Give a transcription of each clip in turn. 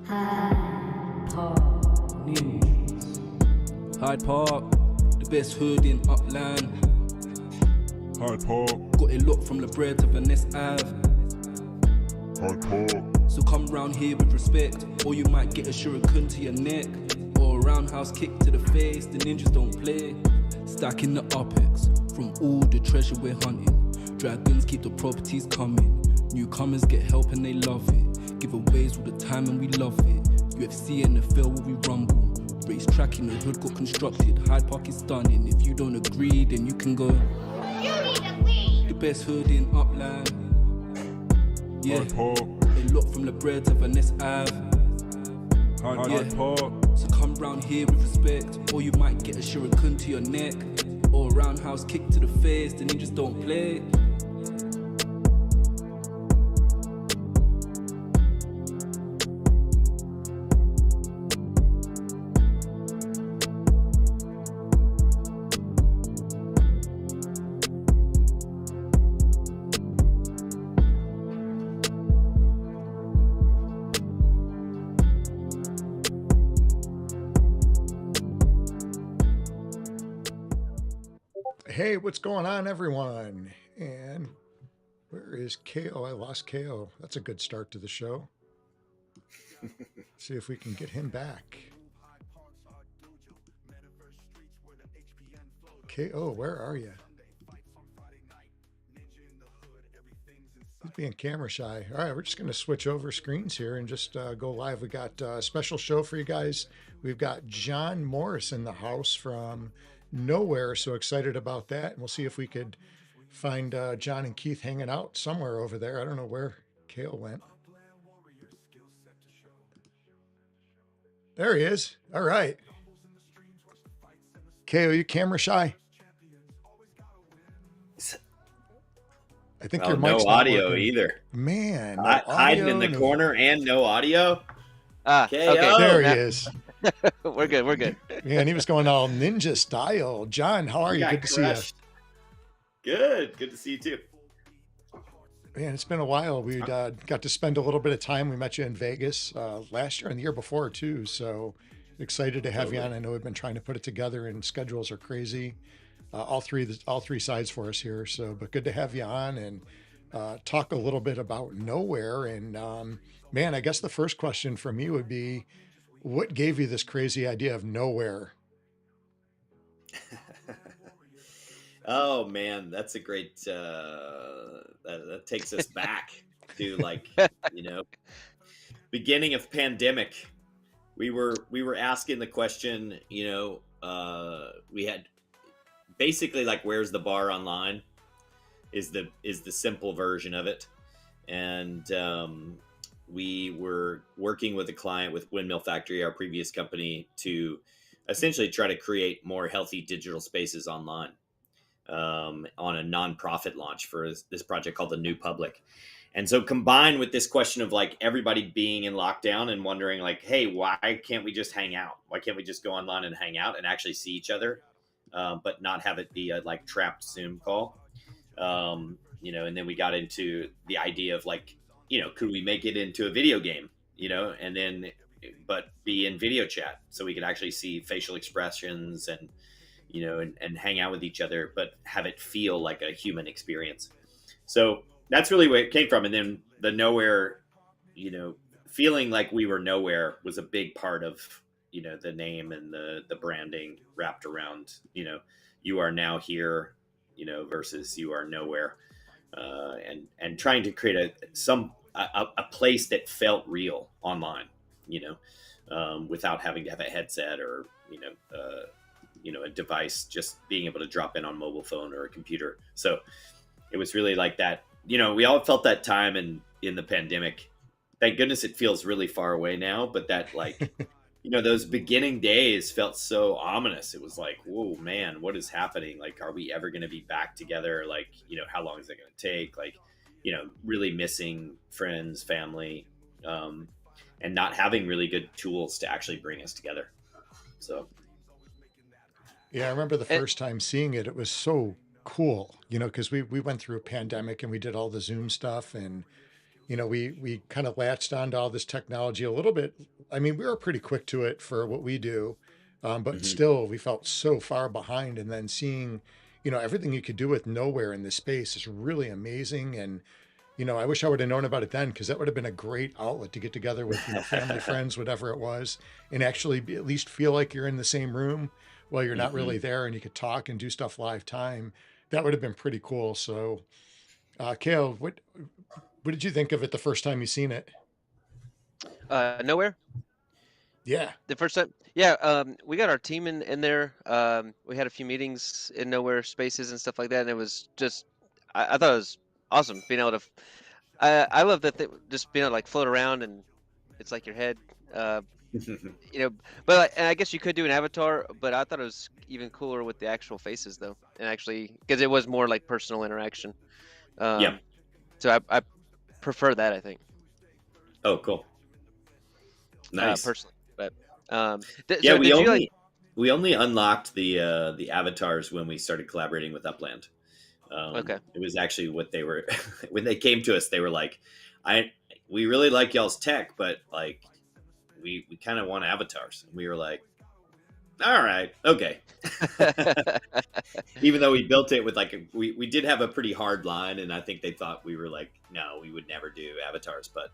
Hyde Park, the best hood in Upland. Hyde Park, Got it locked from Blvd to Venice Ave. Hyde Park, So come round here with respect, or you might get a shuriken to your neck, or a roundhouse kick to the face. The ninjas don't play. Stacking the UPEX from all the treasure we're hunting. Dragons keep the properties coming. Newcomers get help and they love it. Giveaways all the time and we love it. UFC and NFL where we rumble. Race track in the hood got constructed. Hyde Park is stunning. If you don't agree, then you can go. You need to leave. The best hood in Upland. Yeah, Hyde Park, they look from Blvd to Venice Ave. Hyde Park, So come round here with respect, or you might get a shuriken to your neck, or a roundhouse kick to the face. The ninjas don't play. Hey, what's going on, everyone? And where is KO? I lost KO. That's a good start to the show. See if we can get him back. KO, where are you? He's being camera shy. All right, we're just going to switch over screens here and just go live. We got a special show for you guys. We've got John Morris in the house from nowhere. So excited about that. And we'll see if we could find John and Keith hanging out somewhere over there. I don't know where Kale went. There he is. All right. Kale, you camera shy? I think your mic's no not audio working. either. Man, no Hiding audio, in the no- corner and no audio. Okay. There he is. We're good. We're good. Man, he was going all ninja style. John, how are you? Got Good to see you. crushed. Good to see you too. Man, it's been a while. We got to spend a little bit of time. We met you in Vegas last year and the year before too. So excited to have you on. I know we've been trying to put it together and schedules are crazy. All three sides for us here. So, but good to have you on and talk a little bit about nowhere. And man, I guess the first question from me would be, what gave you this crazy idea of nowhere? Oh man, that's a great. That takes us back to beginning of pandemic. We were asking the question. We had basically where's the bar online is the simple version of it, and we were working with a client with Windmill Factory, our previous company, to essentially try to create more healthy digital spaces online on a nonprofit launch for this project called The New Public. And so combined with this question of everybody being in lockdown and wondering hey, why can't we just hang out? Why can't we just go online and hang out and actually see each other, but not have it be a trapped Zoom call? And then we got into the idea of could we make it into a video game, and then, but be in video chat so we could actually see facial expressions and, and hang out with each other, but have it feel like a human experience. So that's really where it came from. And then the nowhere, feeling like we were nowhere was a big part of, the name and the branding wrapped around, you are now here, versus you are nowhere. And trying to create a place that felt real online, without having to have a headset or, a device, just being able to drop in on mobile phone or a computer. So it was really like that. We all felt that time in the pandemic. Thank goodness it feels really far away now, but that those beginning days felt so ominous. It was whoa, man, what is happening? Are we ever going to be back together? How long is it going to take? Really missing friends, family, and not having really good tools to actually bring us together. So. Yeah, I remember the first time seeing it. It was so cool, because we went through a pandemic and we did all the Zoom stuff and, we kind of latched onto all this technology a little bit I mean, we were pretty quick to it for what we do, but Mhm. still, we felt so far behind. And then seeing, everything you could do with nowhere in this space is really amazing. And I wish I would have known about it then, because that would have been a great outlet to get together with, family, friends, whatever it was, and actually at least feel like you're in the same room while you're not really Mhm. there, and you could talk and do stuff live time. That would have been pretty cool. So, Kale, what did you think of it the first time you seen it? Nowhere. Yeah. The first time, yeah, we got our team in there. We had a few meetings in nowhere spaces and stuff like that, and it was just, I thought it was awesome being able to. I love that just being able to like float around and it's like your head, uh, you know. But and I guess you could do an avatar, but I thought it was even cooler with the actual faces though, and actually because it was more like personal interaction. Yeah. Um, so I prefer that, I think, Oh, cool. Nice. personally. But Yeah, so did you like? we only unlocked the avatars when we started collaborating with Upland. Okay. It was actually what they were when they came to us. They were like, we really like y'all's tech, but like we kind of want avatars." And we were like, "All right, okay." Even though we built it with like we did have a pretty hard line, and I think they thought we were like, "No, we would never do avatars." But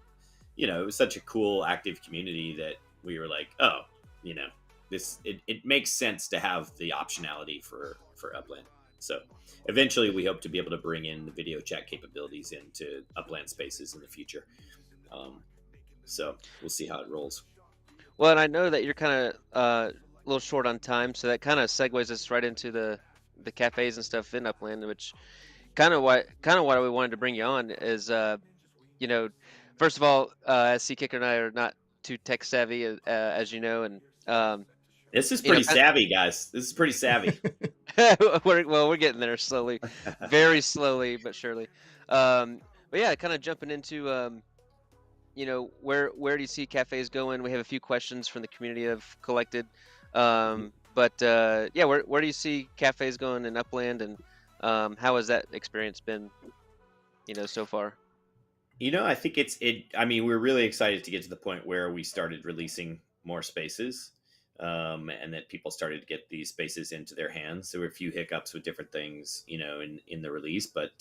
it was such a cool, active community that we were like, "Oh, it makes sense to have the optionality for Upland." So eventually, we hope to be able to bring in the video chat capabilities into Upland spaces in the future. So we'll see how it rolls. Well, and I know that you're kind of a little short on time, so that kind of segues us right into the cafes and stuff in Upland, which kind of why we wanted to bring you on is you know, first of all, C Kicker and I are not too tech savvy, as you know, and This is you know, pretty savvy, guys. This is pretty savvy. we're getting there slowly, very slowly but surely. But yeah, kind of jumping into where do you see cafes going? We have a few questions from the community I've collected. But yeah, where do you see cafes going in Upland, and how has that experience been, so far? I think I mean, we're really excited to get to the point where we started releasing more spaces, and that people started to get these spaces into their hands. There were a few hiccups with different things, in the release, but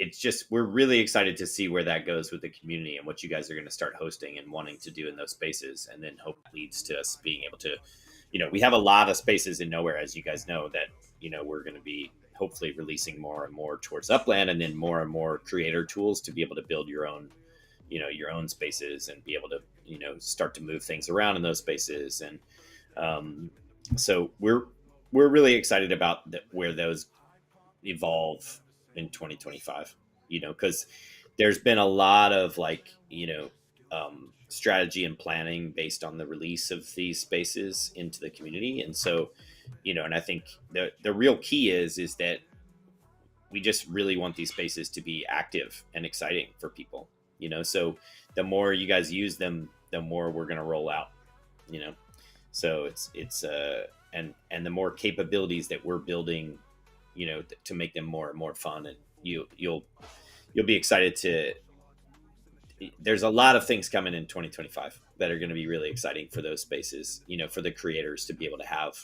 it's just, we're really excited to see where that goes with the community and what you guys are going to start hosting and wanting to do in those spaces. And then hope leads to us being able to, we have a lot of spaces in nowhere, as you guys know, that, we're going to be hopefully releasing more and more towards Upland, and then more and more creator tools to be able to build your own, your own spaces and be able to, start to move things around in those spaces. And so we're really excited about where those evolve in 2025, because there's been a lot of like, strategy and planning based on the release of these spaces into the community. And so, and I think the real key is that we just really want these spaces to be active and exciting for people, so the more you guys use them, the more we're going to roll out, so it's and the more capabilities that we're building, to make them more and more fun. And you'll be excited to, there's a lot of things coming in 2025 that are going to be really exciting for those spaces, for the creators to be able to have,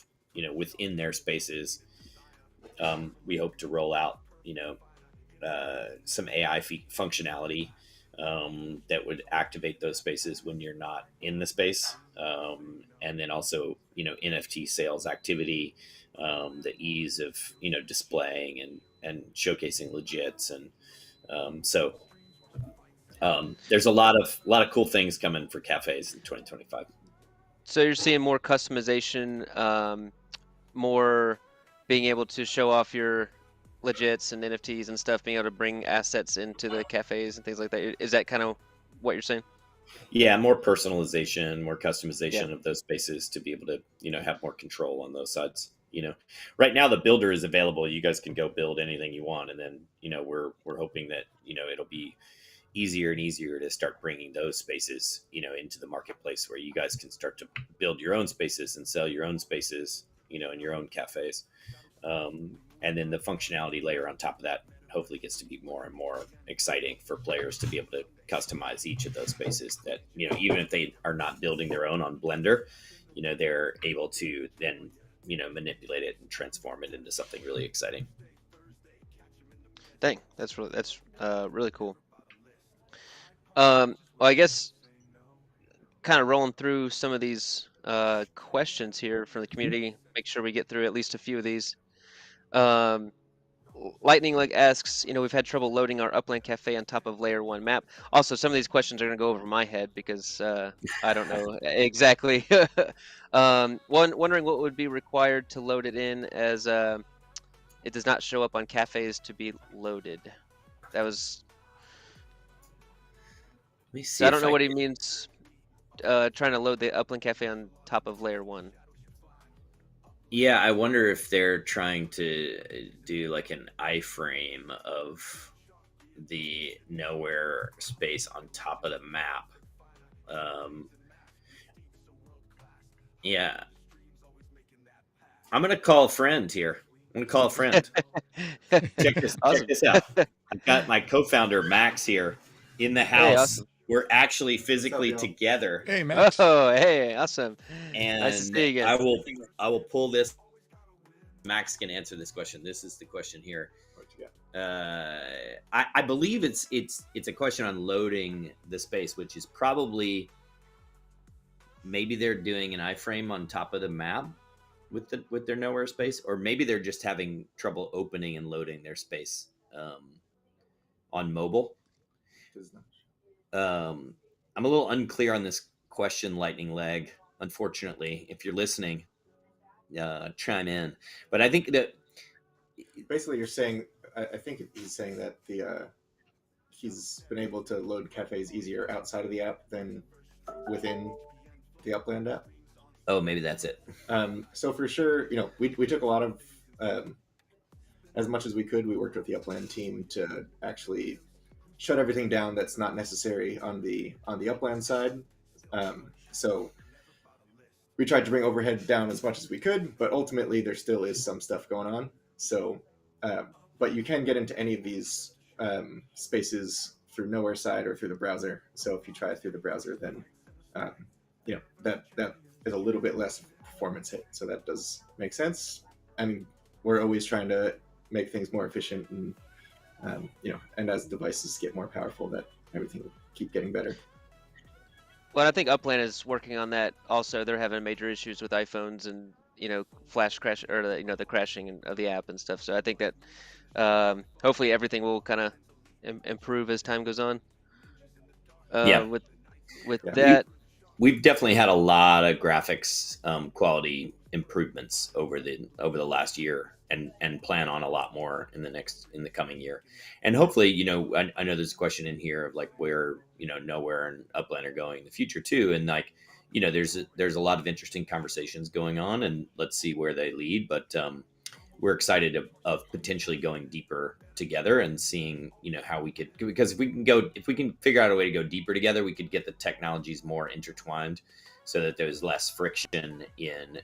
within their spaces. We hope to roll out, some AI functionality that would activate those spaces when you're not in the space. And then also, NFT sales activity, the ease of, displaying and showcasing legits. And so there's a lot of cool things coming for cafes in 2025. So you're seeing more customization, more being able to show off your legits and NFTs and stuff, being able to bring assets into the cafes and things like that. Is that kind of what you're saying? Yeah, more personalization, more customization Yeah. of those spaces to be able to, have more control on those sides. Right now the builder is available. You guys can go build anything you want, and then, we're hoping that, it'll be easier and easier to start bringing those spaces, into the marketplace, where you guys can start to build your own spaces and sell your own spaces, in your own cafes. And then the functionality layer on top of that hopefully gets to be more and more exciting for players to be able to customize each of those spaces that, even if they are not building their own on Blender, they're able to then, manipulate it and transform it into something really exciting. Dang, that's really cool. Well, I guess kind of rolling through some of these questions here from the community, make sure we get through at least a few of these. Lightning Leg asks, we've had trouble loading our Upland Cafe on top of layer 1 map. Also, some of these questions are going to go over my head because I don't know exactly. Wondering what would be required to load it in, as it does not show up on cafes to be loaded. That was... Let me see. So I don't know what he means trying to load the Upland Cafe on top of layer 1. Yeah, I wonder if they're trying to do like an iframe of the nowhere space on top of the map. Yeah. I'm going to call a friend here. Check this out. I've got my co-founder, Max, here in the house. Hey, awesome. We're actually physically together. Hey, Max. Oh, hey, awesome. And nice to see you again. I will pull this. Max can answer this question. This is the question here. What you got? I believe it's a question on loading the space, which is probably maybe they're doing an iframe on top of the map with their nowhere space, or maybe they're just having trouble opening and loading their space on mobile. I'm a little unclear on this question, Lightning Leg. Unfortunately, if you're listening, chime in. But I think that basically you're saying, I think he's saying that he's been able to load cafes easier outside of the app than within the Upland app. Oh, maybe that's it. So for sure, we took a lot of, as much as we could, we worked with the Upland team to actually shut everything down that's not necessary on the Upland side. So we tried to bring overhead down as much as we could, but ultimately there still is some stuff going on. So, but you can get into any of these spaces through nowhere side or through the browser. So if you try it through the browser, then that is a little bit less performance hit. So that does make sense. I mean, we're always trying to make things more efficient, and and as devices get more powerful, that everything will keep getting better. Well, I think Upland is working on that also. They're having major issues with iPhones and, flash crash, or the crashing of the app and stuff. So I think that hopefully everything will kind of improve as time goes on. With that, we've definitely had a lot of graphics quality improvements over the last year, and plan on a lot more in the coming year. And hopefully, I know there's a question in here of like where, Nowhere and Upland are going in the future too. And like, there's a lot of interesting conversations going on, and let's see where they lead. But we're excited of potentially going deeper together and seeing, how we could, because if we can figure out a way to go deeper together, we could get the technologies more intertwined, so that there's less friction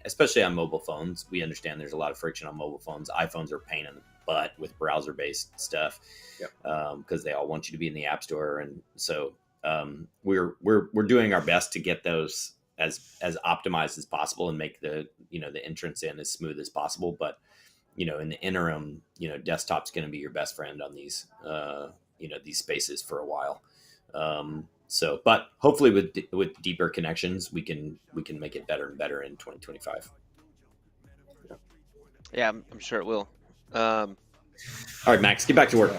especially on mobile phones. We understand there's a lot of friction on mobile phones. iPhones are a pain in the butt with browser-based stuff, because they all want you to be in the App Store. And so we're doing our best to get those as optimized as possible and make the entrance in as smooth as possible. But in the interim, desktop's going to be your best friend on these these spaces for a while. So, but hopefully with deeper connections, we can make it better and better in 2025. Yeah, I'm sure it will. All right, Max, get back to work.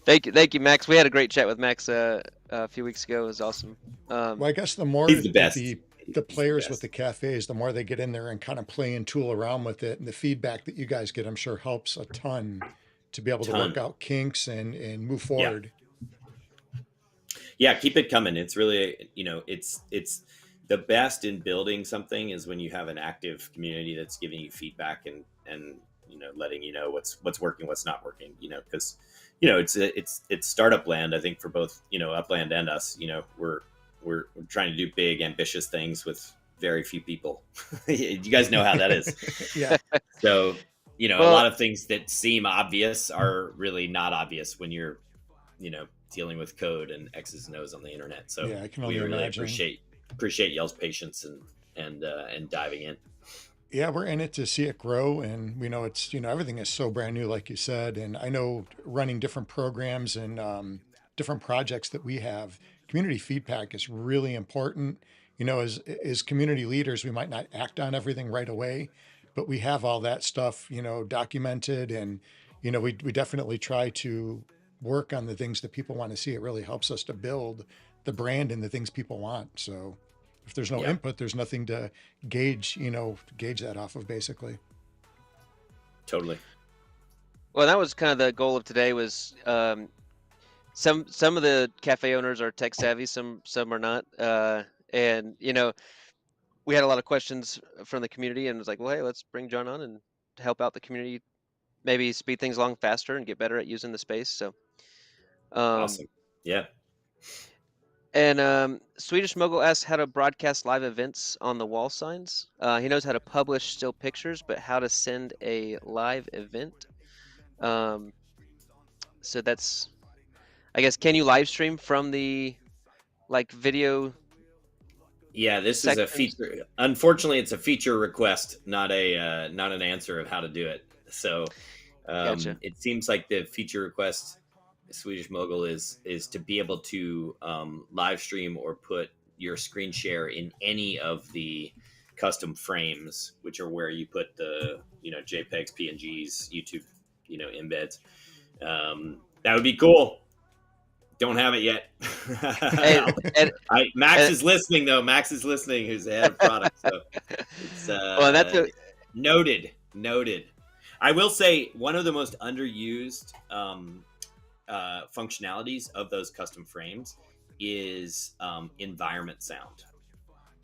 Thank you, Max. We had a great chat with Max a few weeks ago. It was awesome. Well, I guess the more He's the best. The players with the cafes, the more they get in there and kind of play and tool around with it, and the feedback that you guys get, I'm sure helps a ton to be able to work out kinks and move forward. Yeah, keep it coming. It's really, it's the best in building something is when you have an active community that's giving you feedback and letting you know what's working, what's not working, because it's startup land. I think for both Upland and us, we're trying to do big, ambitious things with very few people. You guys know how that is. Yeah. So you know, a Well, lot of things that seem obvious are really not obvious when you're, you know, dealing with code and X's and O's on the internet. So Yeah, I can we only really imagine. appreciate y'all's patience and diving in. Yeah, we're in it to see it grow, and we know it's, everything is so brand new, like you said. And I know running different programs and different projects that we have, community feedback is really important. As community leaders, we might not act on everything right away, but we have all that stuff, documented, and we definitely try to work on the things that people want to see. It really helps us to build the brand and the things people want. So if there's no Yeah, input, there's nothing to gauge that off of, basically. totally. well, that was kind of the goal of today. Was some of the cafe owners are tech savvy, some are not, and we had a lot of questions from the community, and was like, well, hey, let's bring John on and help out the community, maybe speed things along faster and get better at using the space. So, Awesome. Yeah. and Swedish Mogul asks how to broadcast live events on the wall signs. He knows how to publish still pictures, but how to send a live event. So that's, I guess, can you live stream from the video Yeah, this is a sections? feature. Unfortunately, it's a feature request, not an answer of how to do it. So Gotcha. it seems like the feature request, Swedish Mogul, is to be able to live stream or put your screen share in any of the custom frames, which are where you put the JPEGs, PNGs, YouTube embeds. That would be cool. Don't have it yet. Hey, Max is listening though. Max is listening. Who's the head of product? So it's well, that's noted. I will say one of the most underused functionalities of those custom frames is environment sound.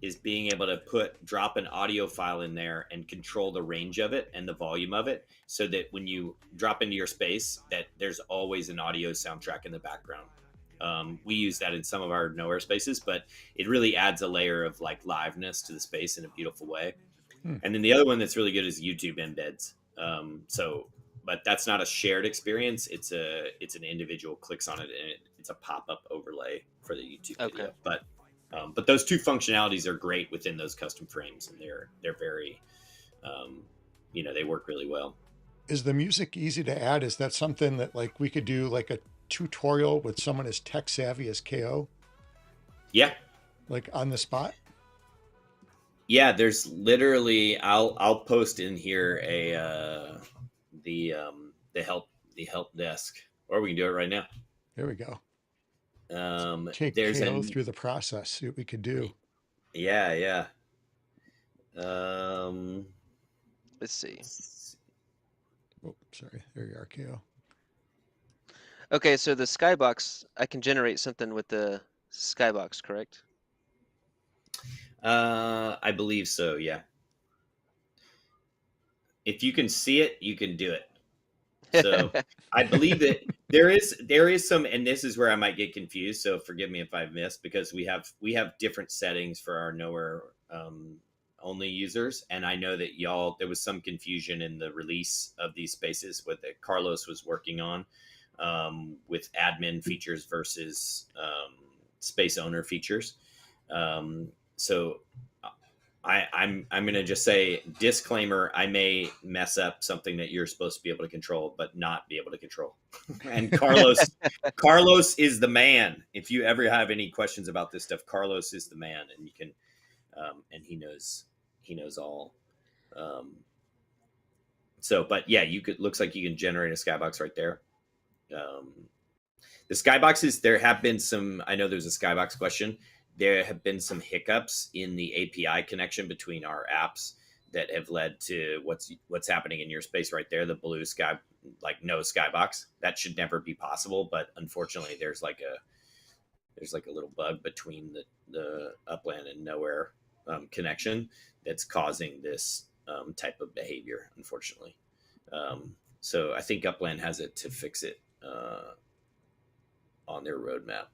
Is being able to drop an audio file in there and control the range of it and the volume of it, so that when you drop into your space, that there's always an audio soundtrack in the background. We use that in some of our nowhere spaces, but it really adds a layer of liveness to the space in a beautiful way. And then the other one that's really good is YouTube embeds. But that's not a shared experience. It's an individual clicks on it, and it's a pop-up overlay for the YouTube video. But those two functionalities are great within those custom frames, and they're very, they work really well. Is the music easy to add? Is that something that we could do a tutorial with someone as tech savvy as KO? Yeah. On the spot? Yeah, there's literally I'll post in here the help desk, or we can do it right now. There we go. Take There's KO through the process. See what we could do. Yeah. Let's see. Oh, sorry. There you are, KO. Okay, so the skybox, I can generate something with the skybox, correct? I believe so, yeah. If you can see it, you can do it. So I believe that there is some, and this is where I might get confused, so forgive me if I've missed, because we have different settings for our nowhere only users, and I know that there was some confusion in the release of these spaces that Carlos was working on, with admin features versus space owner features. So I'm going to just say, disclaimer, I may mess up something that you're supposed to be able to control, but not be able to control. And Carlos is the man. If you ever have any questions about this stuff, Carlos is the man, and you can, and he knows all. But yeah, looks like you can generate a skybox right there. The skyboxes, there have been some, I know there's a skybox question. There have been some hiccups in the API connection between our apps that have led to what's happening in your space right there, the blue sky, no skybox. That should never be possible, but unfortunately there's a little bug between the Upland and nowhere connection that's causing this type of behavior, unfortunately. So I think Upland has it to fix it on their roadmap.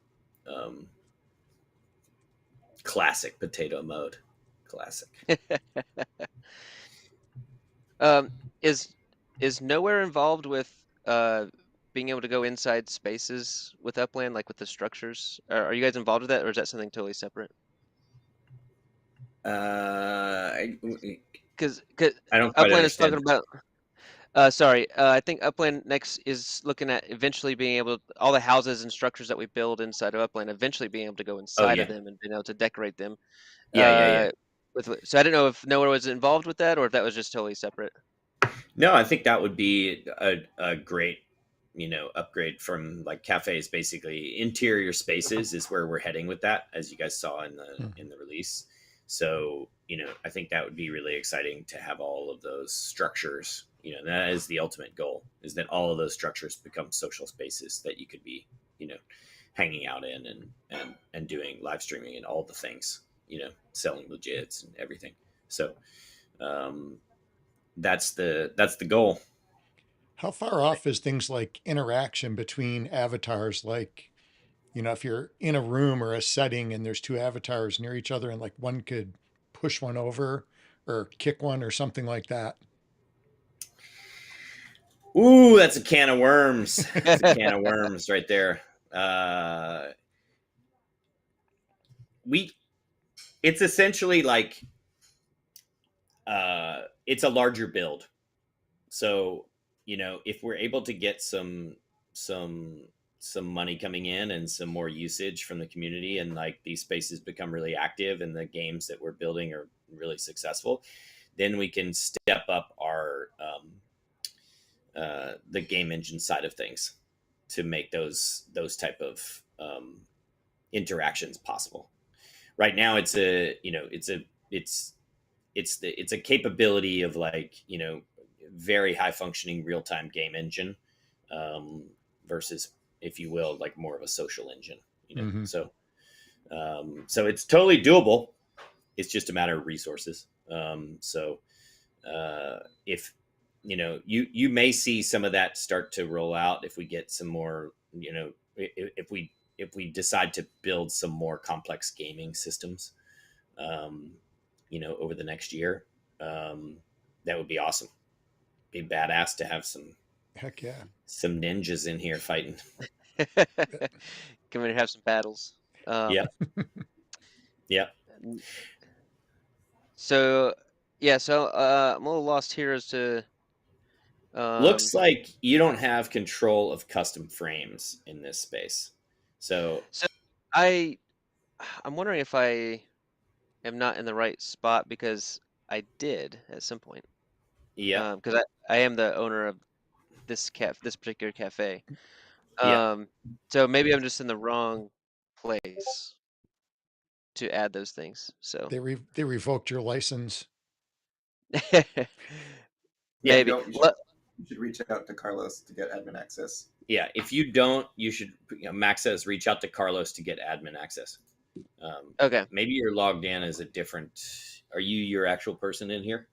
Classic potato mode. Classic. Is is Nowhere involved with being able to go inside spaces with Upland, like with the structures? Are you guys involved with that, or is that something totally separate? I Because don't quite Upland is understand. talking about. Sorry, I think Upland next is looking at eventually being able to, all the houses and structures that we build inside of Upland, eventually being able to go Oh inside yeah, of them and being able to decorate them. yeah. So I don't know if Nowhere was involved with that or if that was just totally separate. No, I think that would be a great, upgrade from like cafes. Basically, interior spaces is where we're heading with that, as you guys saw in the release. So, I think that would be really exciting to have all of those structures. That is the ultimate goal: is that all of those structures become social spaces that you could be, hanging out in and doing live streaming and all the things, selling legits and everything. So, um, that's the goal. How far off is things like interaction between avatars? Like, if you're in a room or a setting and there's two avatars near each other and like one could push one over or kick one or something like that. Ooh, that's a can of worms. That's a can of worms right there. We It's essentially like it's a larger build. So, if we're able to get some some money coming in and some more usage from the community, and like these spaces become really active and the games that we're building are really successful, then we can step up our the game engine side of things to make those type of interactions possible. Right now, it's a capability of like very high functioning real time game engine, versus, if you will, like more of a social engine. Mhm. So it's totally doable. It's just a matter of resources. If you may see some of that start to roll out if we get some more, if we decide to build some more complex gaming systems, over the next year. That would be awesome. Be badass to have Heck yeah. some ninjas in here fighting. Come in and have some battles. Yep. Yep. So yeah, so I'm a little lost here as to Looks like you don't have control of custom frames in this space. So so I'm wondering if I am not in the right spot because I did at some point. yeah, Because I am the owner of this particular cafe. yeah. So maybe I'm just in the wrong place to add those things. So They revoked your license. Yeah. maybe. You should reach out to Carlos to get admin access. Yeah, if you don't, you should, Max says reach out to Carlos to get admin access. Okay, Maybe you're logged in as a different. Are you your actual person in here?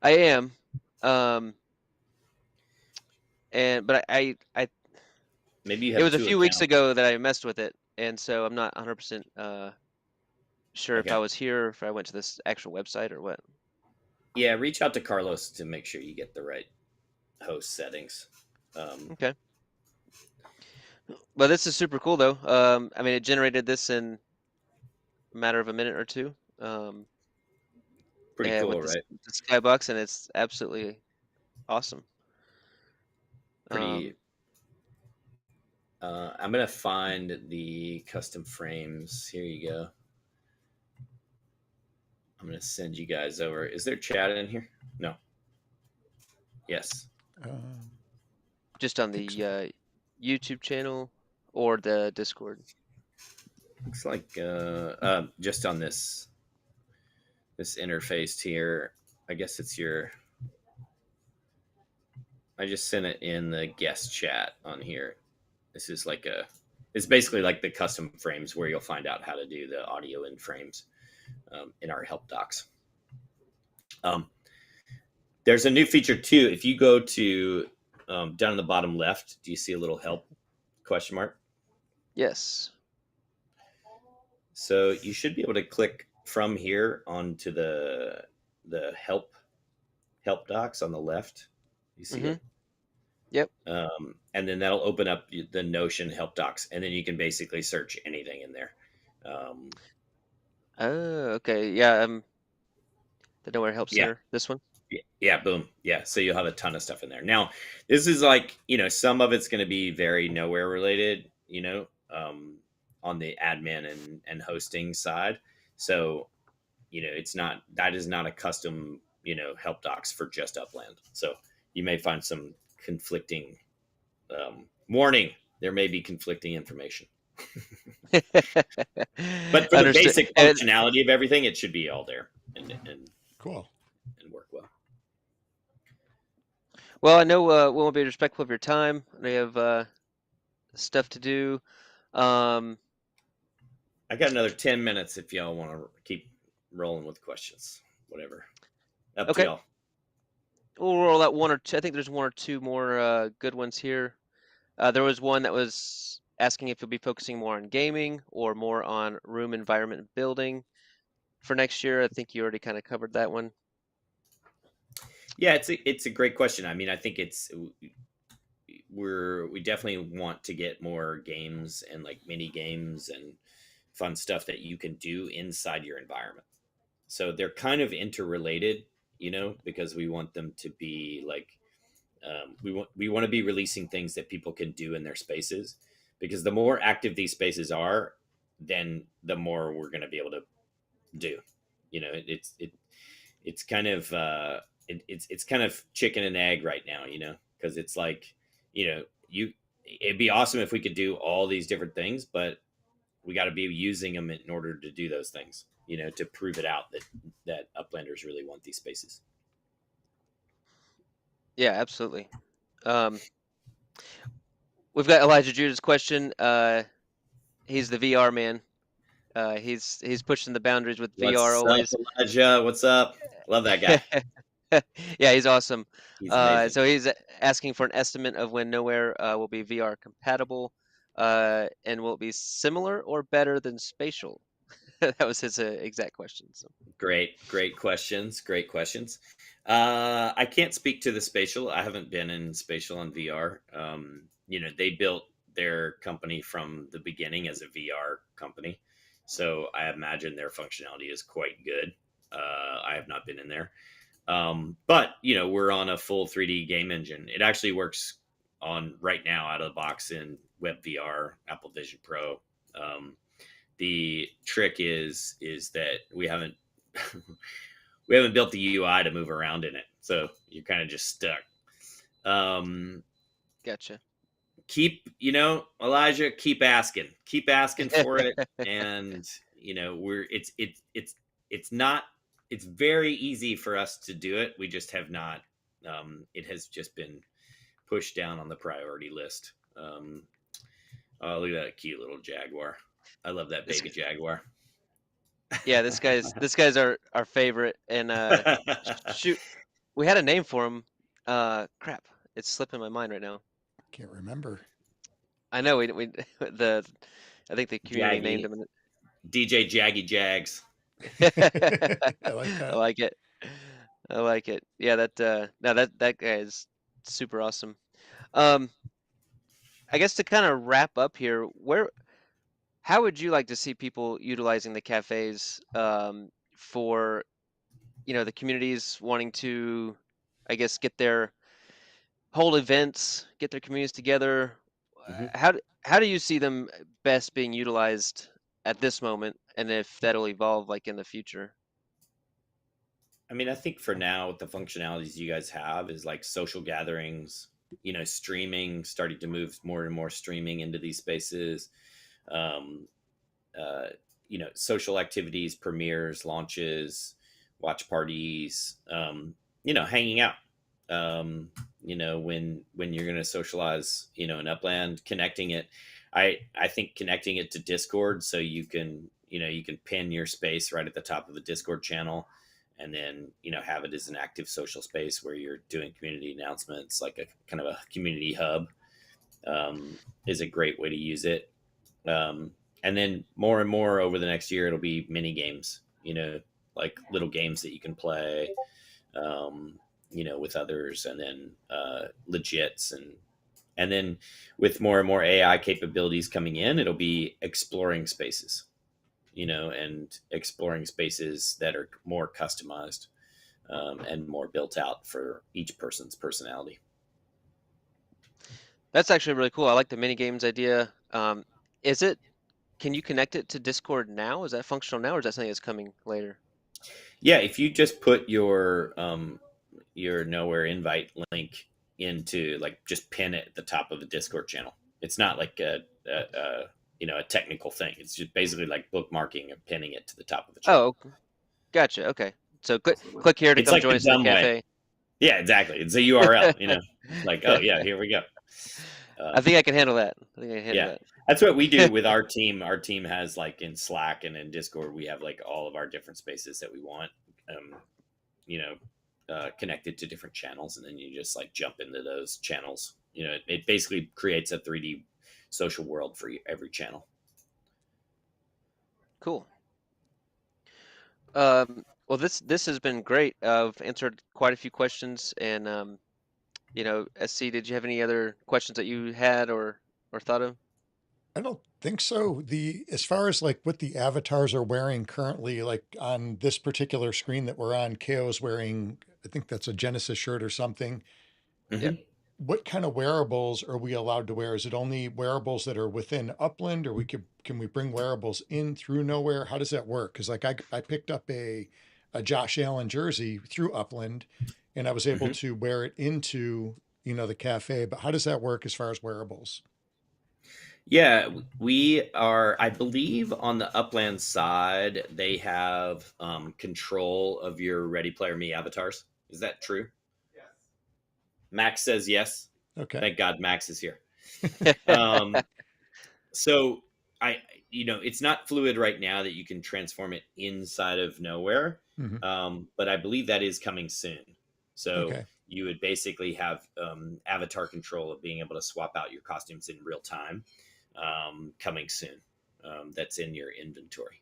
I am. But I Maybe you it have was a two few weeks accounts. ago that I messed with it, and so I'm not 100% sure if Okay. I was here or if I went to this actual website or what. Yeah, reach out to Carlos to make sure you get the right host settings. Okay. But this is super cool though. I mean, it generated this in a matter of a minute or two. Pretty And cool, with right? the skybox, and it's absolutely awesome. Pretty. I'm gonna find the custom frames. Here you go. I'm gonna send you guys over. Is there chat in here? No. Yes. Just on Think the so. YouTube channel or the Discord. Looks like just on this interface here. I guess it's your. I just sent it in the guest chat on here. This is like it's basically like the custom frames where you'll find out how to do the audio in frames, in our help docs. There's a new feature too. If you go to down in the bottom left, do you see a little help question mark? Yes. So you should be able to click from here onto the help docs on the left. You see Mm-hmm. it? Yep. And then that'll open up the Notion help docs, and then you can basically search anything in there. Oh, okay. Yeah. The Nowhere Help Yeah, Center. This one. yeah, boom, yeah. So you'll have a ton of stuff in there. Now, this is like, some of it's going to be very nowhere related, on the admin and hosting side. So, that is not a custom, help docs for just Upland. So you may find some conflicting, warning. There may be conflicting information. But for the Understood. basic functionality of everything, it should be all there and Cool. work well. Well, I know we won't be respectful of your time. We have stuff to do. Um, I got another 10 minutes if y'all want to keep rolling with questions. Whatever. Up to Okay. y'all. we'll roll out one or two. I think there's one or two more good ones here. There was one that was asking if you'll be focusing more on gaming or more on room environment and building for next year. I think you already kind of covered that one. Yeah, it's a great question. I mean, I think we definitely want to get more games and like mini games and fun stuff that you can do inside your environment. So they're kind of interrelated, because we want them to be like, we want to be releasing things that people can do in their spaces, because the more active these spaces are, then the more we're going to be able to do. It's kind of it's kind of chicken and egg right now, because it's like, it'd be awesome if we could do all these different things, but we got to be using them in order to do those things, to prove it out that Uplanders really want these spaces. Yeah, absolutely. We've got Elijah Judah's question. He's the VR man. He's pushing the boundaries with VR What's always. up, Elijah? What's up? Love that guy. Yeah, he's awesome. He's amazing. So he's asking for an estimate of when Nowhere will be VR compatible, and will it be similar or better than Spatial? That was his exact question. So. Great questions. I can't speak to the Spatial. I haven't been in Spatial on VR. They built their company from the beginning as a VR company, so I imagine their functionality is quite good. I have not been in there, but we're on a full 3D game engine. It actually works on right now out of the box in WebVR, Apple Vision Pro. The trick is that we haven't we haven't built the UI to move around in it, so you're kind of just stuck. Gotcha. Elijah, keep asking for it, and it's very easy for us to do it. We just have not. It has just been pushed down on the priority list. Oh, look at that cute little Jaguar. I love that baby Jaguar. Yeah, this guy's our favorite, and shoot, we had a name for him. Crap, it's slipping my mind right now. Can't remember. I know I think the community named him. DJ Jaggy Jags. I like that. I like it. Yeah, that guy is super awesome. I guess to kind of wrap up here, how would you like to see people utilizing the cafes for, the communities wanting to, I guess, get their whole events, get their communities together? Mm-hmm. How do you see them best being utilized at this moment, and if that'll evolve like in the future? I mean, I think for now, with the functionalities you guys have, is like social gatherings, streaming, starting to move more and more streaming into these spaces. Social activities, premieres, launches, watch parties, hanging out. When you're going to socialize, in Upland, connecting it. I think connecting it to Discord, so you can pin your space right at the top of the Discord channel, and then, have it as an active social space where you're doing community announcements, like a kind of a community hub, is a great way to use it. And then more and more over the next year, it'll be mini games, like little games that you can play. with others, and then legits, and then with more and more AI capabilities coming in, it'll be exploring spaces, and exploring spaces that are more customized, and more built out for each person's personality. That's actually really cool. I like the mini games idea. Is it? Can you connect it to Discord now? Is that functional now, or is that something that's coming later? Yeah, if you just put your Nowhere invite link into, like, just pin it at the top of the Discord channel. It's not like a technical thing. It's just basically like bookmarking and pinning it to the top of the channel. Oh, gotcha. Okay. So click here to It's come like join the us in the dumb way. cafe. Yeah, exactly. It's a URL. Like, oh yeah, here we go. I think I can handle that. I think I can handle Yeah. that. That's what we do with our team. Our team has, like, in Slack and in Discord, we have like all of our different spaces that we want, connected to different channels, and then you just like jump into those channels. It basically creates a 3D social world for every channel. Cool. Well, this has been great. I've answered quite a few questions, and SC, did you have any other questions that you had or thought of? I don't think so. As far as like what the avatars are wearing currently, like on this particular screen that we're on, KO's wearing, I think that's a Genesis shirt or something. Yeah. What kind of wearables are we allowed to wear? Is it only wearables that are within Upland, or can we bring wearables in through Nowhere? How does that work? Because like I picked up a Josh Allen jersey through Upland, and I was able to wear it into the cafe. But how does that work as far as wearables? Yeah, we are, I believe, on the Upland side, they have control of your Ready Player Me avatars. Is that true? Yes. Max says yes. Okay. Thank God Max is here. So it's not fluid right now that you can transform it inside of Nowhere, but I believe that is coming soon. So you would basically have avatar control of being able to swap out your costumes in real time. Coming soon. That's in your inventory.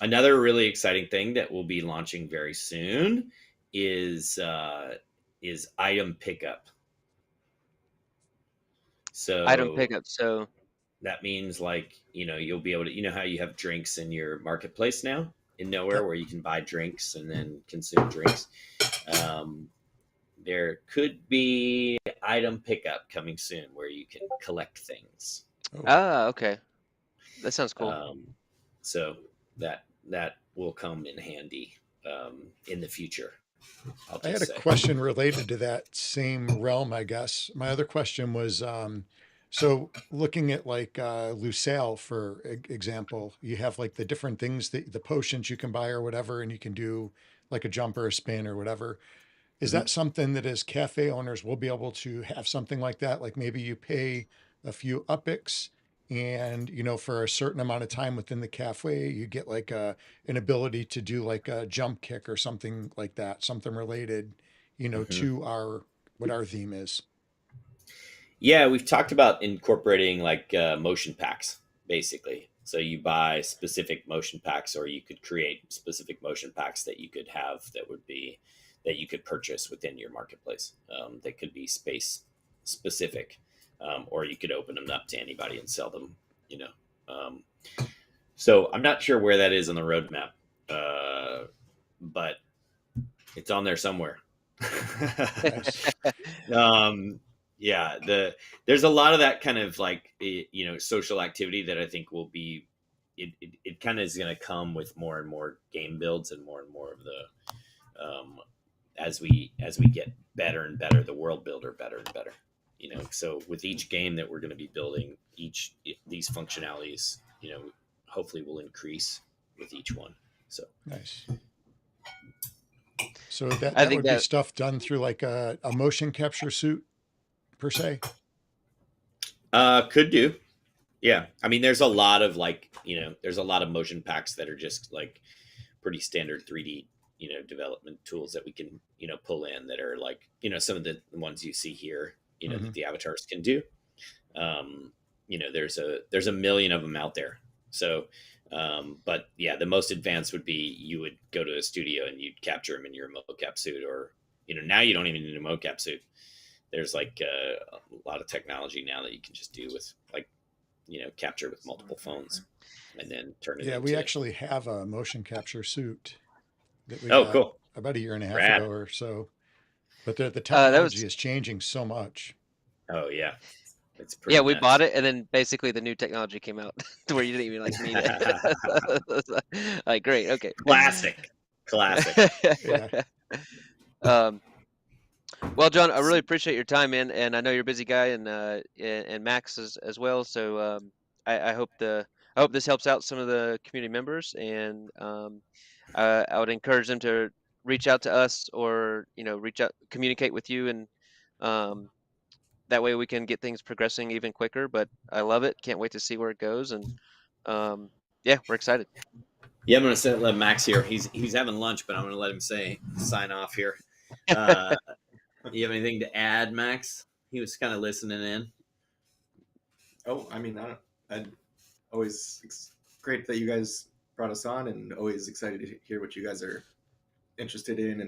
Another really exciting thing that we'll be launching very soon is item pickup. So item pickup. So that means, like, you'll be able to, how you have drinks in your marketplace now in Nowhere, where you can buy drinks and then consume drinks. There could be item pickup coming soon where you can collect things. Okay. That sounds cool. So that will come in handy in the future. I had a question related to that same realm, I guess. My other question was, so looking at like Lucille, for example, you have like the different things, the potions you can buy or whatever, and you can do like a jump or a spin or whatever. Is that something that as cafe owners we'll be able to have something like that? Like maybe you pay a few upics and, for a certain amount of time within the cafe, you get like an ability to do like a jump kick or something like that, something related, to what our theme is. Yeah, we've talked about incorporating like motion packs, basically. So you buy specific motion packs, or you could create specific motion packs that you could have that you could purchase within your marketplace. That could be space specific, or you could open them up to anybody and sell them, so I'm not sure where that is on the roadmap, but it's on there somewhere. Yeah, there's a lot of that kind of like, social activity that I think will be, it kind of is going to come with more and more game builds and more of the, as we get better and better, the world builder better and better, so with each game that we're going to be building, these functionalities, hopefully will increase with each one. So nice. So that would be stuff done through like a motion capture suit per se. Could do. Yeah. I mean, there's a lot of like, there's a lot of motion packs that are just like pretty standard 3D, development tools that we can, pull in that are like, some of the ones you see here, that the avatars can do. There's a million of them out there. So But yeah, the most advanced would be you would go to a studio and you'd capture them in your mocap suit, or now you don't even need a mocap suit. There's like a lot of technology now that you can just do with like capture with multiple phones and then turn it Yeah, into. we actually have a motion capture suit that we Oh, got cool. about a year and a half Rad. ago or so. But the That technology was is changing so much. Oh yeah, it's pretty yeah. We nuts. bought it, and then basically the new technology came out to where you didn't even like need it. Like great, okay. Classic. Yeah. Um, well, John, I really appreciate your time, man, and I know you're a busy guy, and Max as well. So I hope this helps out some of the community members, and I would encourage them to reach out to us, or communicate with you, and um, that way we can get things progressing even quicker. But I love it. Can't wait to see where it goes, and yeah, we're excited. Yeah, I'm gonna let Max here. He's having lunch, but I'm gonna let him sign off here. You have anything to add, Max? He was kind of listening in. Oh, I mean, I always it's great that you guys brought us on, and always excited to hear what you guys are interested in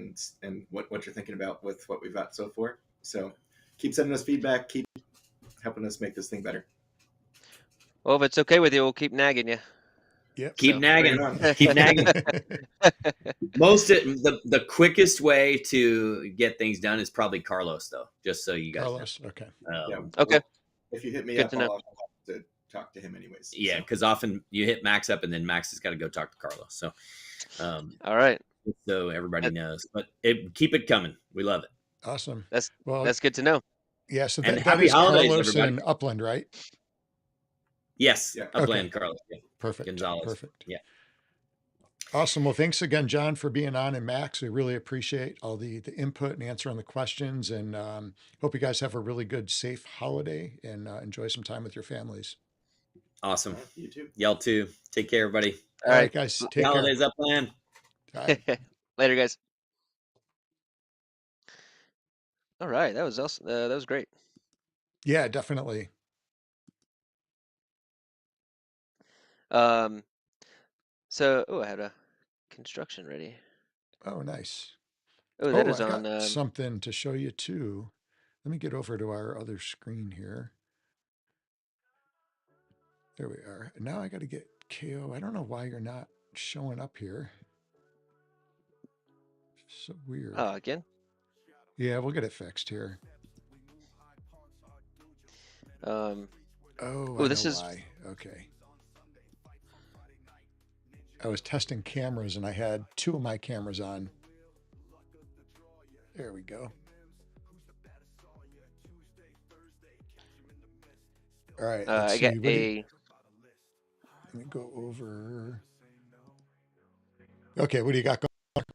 and what you're thinking about with what we've got so far. So keep sending us feedback, keep helping us make this thing better. Well, if it's okay with you, we'll keep nagging you. Yep. Keep nagging. Bring it on. Keep nagging. The quickest way to get things done is probably Carlos, though. Just so you guys Carlos. Okay. know. Yeah. Okay. If you hit me Good up, to know. I'll have to talk to him anyways. Yeah, So, because often you hit Max up, and then Max has got to go talk to Carlos. So, All right. so everybody knows. But keep it coming. We love it. Awesome. That's Well, good to know. yeah. So And that happy is holidays, Carlos everybody. in Upland, right? Yes, Yeah. Upland Okay. Carlos. Yeah. Perfect. Gonzalez. Perfect. Yeah. Awesome. Well, thanks again, John, for being on, and Max. We really appreciate all the input and answering the questions, and hope you guys have a really good, safe holiday and enjoy some time with your families. Awesome. you too. Y'all too. Take care, everybody. All right, guys. Happy Take care. holidays, Upland. All right. Later, guys. All right, that was awesome. That was great. Yeah, definitely. So, I had a construction ready. Oh, nice. Oh, that Oh, is I on. got something to show you too. Let me get over to our other screen here. There we are. Now I got to get KO. I don't know why you're not showing up here. So weird. Oh, again? Yeah, we'll get it fixed here. Oh, I this know is. why. Okay. I was testing cameras and I had two of my cameras on. There we go. All right. Let's I see. got What do you- a. Let me go over. Okay, what do you got going?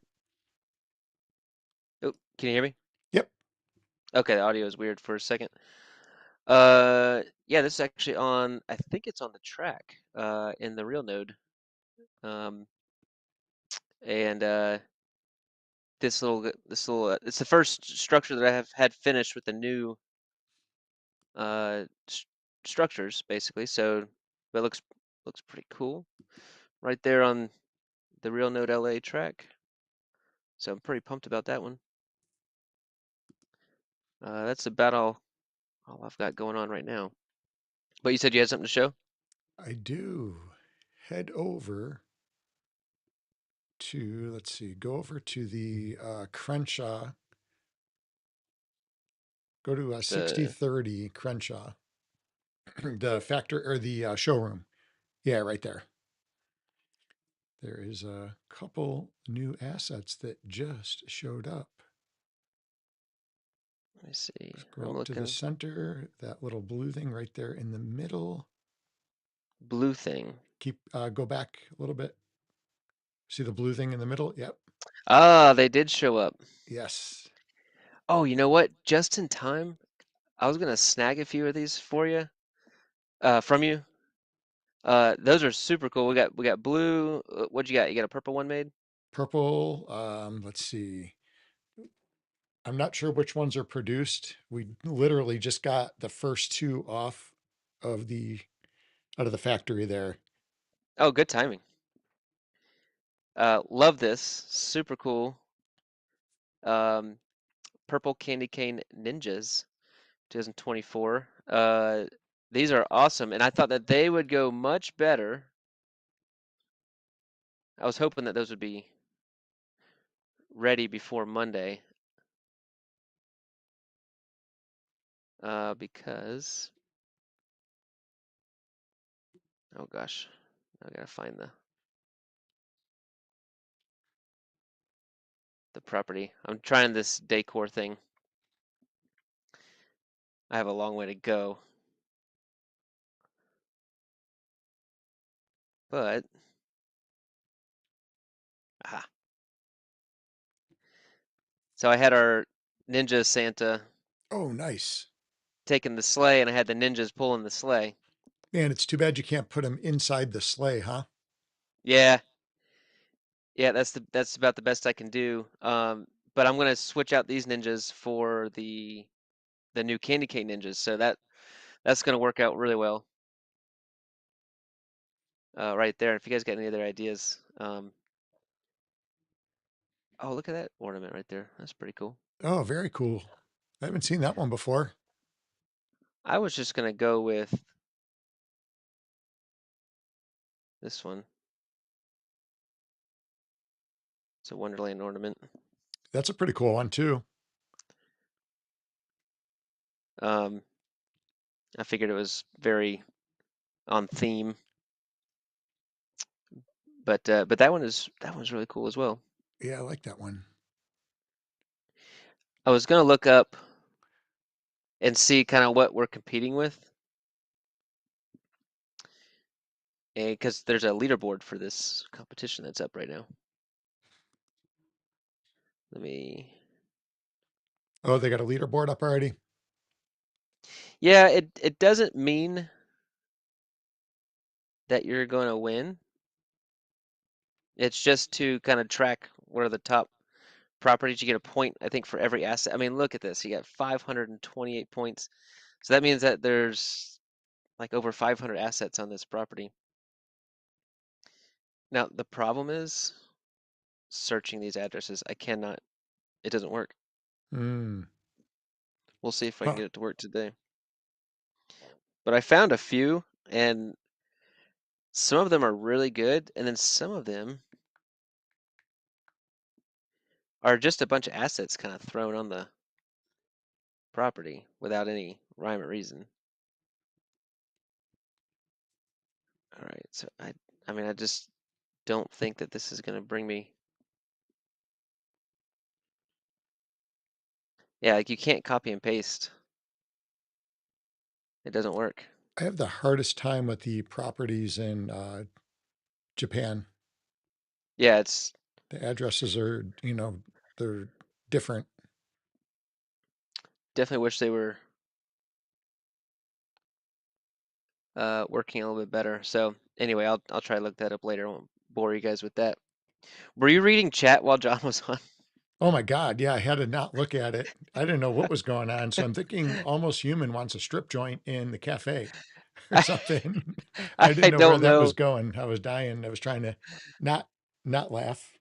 Oh, can you hear me? Yep. Okay, the audio is weird for a second. Yeah, this is actually on. I think it's on the track. In the real node. And this little it's the first structure that I have had finished with the new structures, basically. So it looks pretty cool, right there on the real node LA track. So I'm pretty pumped about that one. That's about all I've got going on right now. But you said you had something to show? I do. Head over to, let's see, go over to the Crenshaw. Go to 6030 Crenshaw. The factor or the showroom. Yeah, right there. There is a couple new assets that just showed up. Let me see. Scroll up to the center, that little blue thing right there in the middle. Blue thing. Keep go back a little bit. See the blue thing in the middle? Yep. Ah, they did show up. Yes. Oh, you know what? Just in time. I was gonna snag a few of these for you, from you. Those are super cool. We got blue. What'd you got? You got a purple one made? Purple. Let's see. I'm not sure which ones are produced. We literally just got the first two off of the out of the factory there. Oh, good timing. Love this. Super cool. Purple Candy Cane Ninjas, 2024. These are awesome, and I thought that they would go much better. I was hoping that those would be ready before Monday. Because, oh gosh, I gotta find the property. I'm trying this decor thing. I have a long way to go. But, aha. So I had our Ninja Santa Oh, nice. taking the sleigh, and I had the ninjas pulling the sleigh. Man, it's too bad you can't put them inside the sleigh, huh? Yeah, yeah, that's about the best I can do. But I'm gonna switch out these ninjas for the new candy cane ninjas, so that's gonna work out really well. Right there. If you guys got any other ideas, oh, look at that ornament right there. That's pretty cool. Oh, very cool. I haven't seen that one before. I was just gonna go with this one. It's a Wonderland ornament. That's a pretty cool one too. I figured it was very on theme, but that one's really cool as well. Yeah, I like that one. I was gonna look up and see kind of what we're competing with, and because there's a leaderboard for this competition that's up right now. Let me. Oh, they got a leaderboard up already? Yeah, it doesn't mean that you're going to win. It's just to kind of track what are the top properties. You get a point, I think, for every asset. I mean, look at this. You got 528 points. So that means that there's like over 500 assets on this property. Now, the problem is searching these addresses. I cannot, it doesn't work. Hmm. We'll see if I can Huh. get it to work today. But I found a few, and some of them are really good, and then some of them are just a bunch of assets kind of thrown on the property without any rhyme or reason. All right, so I mean, I just don't think that this is going to bring me. Yeah, like you can't copy and paste. It doesn't work. I have the hardest time with the properties in Japan. Yeah, it's The addresses are, they're different. definitely wish they were working a little bit better. So anyway, I'll try to look that up later. I won't bore you guys with that. Were you reading chat while John was on? Oh my God. Yeah, I had to not look at it. I didn't know what was going on. So I'm thinking Almost Human wants a strip joint in the cafe or something. I I didn't know where don't that was know. going. I was dying. I was trying to not laugh.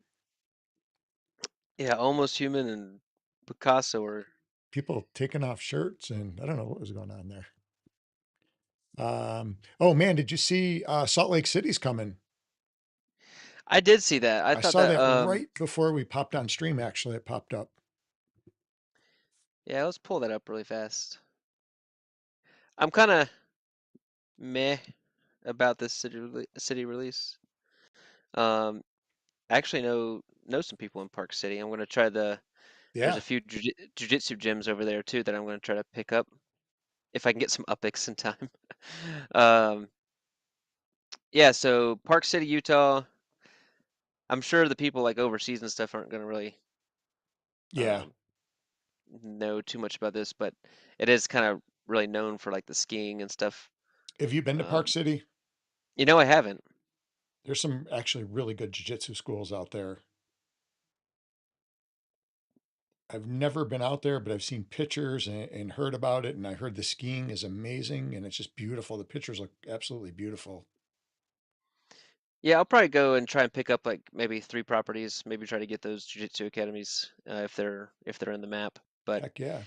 Yeah, Almost Human and Picasso are. People taking off shirts and I don't know what was going on there. Oh man, did you see Salt Lake City's coming? I did see that. I I thought saw that. that right before we popped on stream. Actually, it popped up. Yeah, let's pull that up really fast. I'm kind of meh about this city release. I actually know some people in Park City. I'm gonna try there's Yeah. a few jujitsu gyms over there too that I'm gonna try to pick up if I can get some upics in time. um, yeah, so Park City, Utah. I'm sure the people like overseas and stuff aren't gonna really Yeah. um, know too much about this, but it is kind of really known for like the skiing and stuff. Have you been to Park Um, City? I haven't. There's some actually really good jiu-jitsu schools out there. I've never been out there, but I've seen pictures and heard about it. And I heard the skiing is amazing and it's just beautiful. The pictures look absolutely beautiful. Yeah, I'll probably go and try and pick up like maybe 3 properties. Maybe try to get those jiu-jitsu academies if they're in the map. But Heck yeah.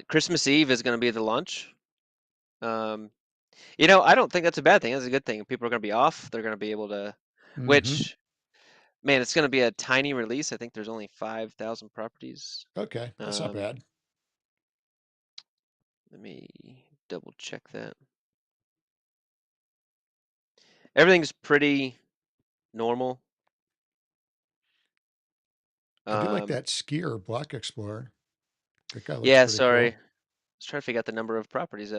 Christmas Eve is going to be the launch. Um, I don't think that's a bad thing. That's a good thing. People are going to be off. They're going to be able to, Hmm. which, man, it's going to be a tiny release. I think there's only 5,000 properties. Okay, that's not bad. Let me double check that. Everything's pretty normal. I do like Um, that skier block explorer. That guy looks yeah, pretty sorry. cool. Let's try to figure out the number of properties.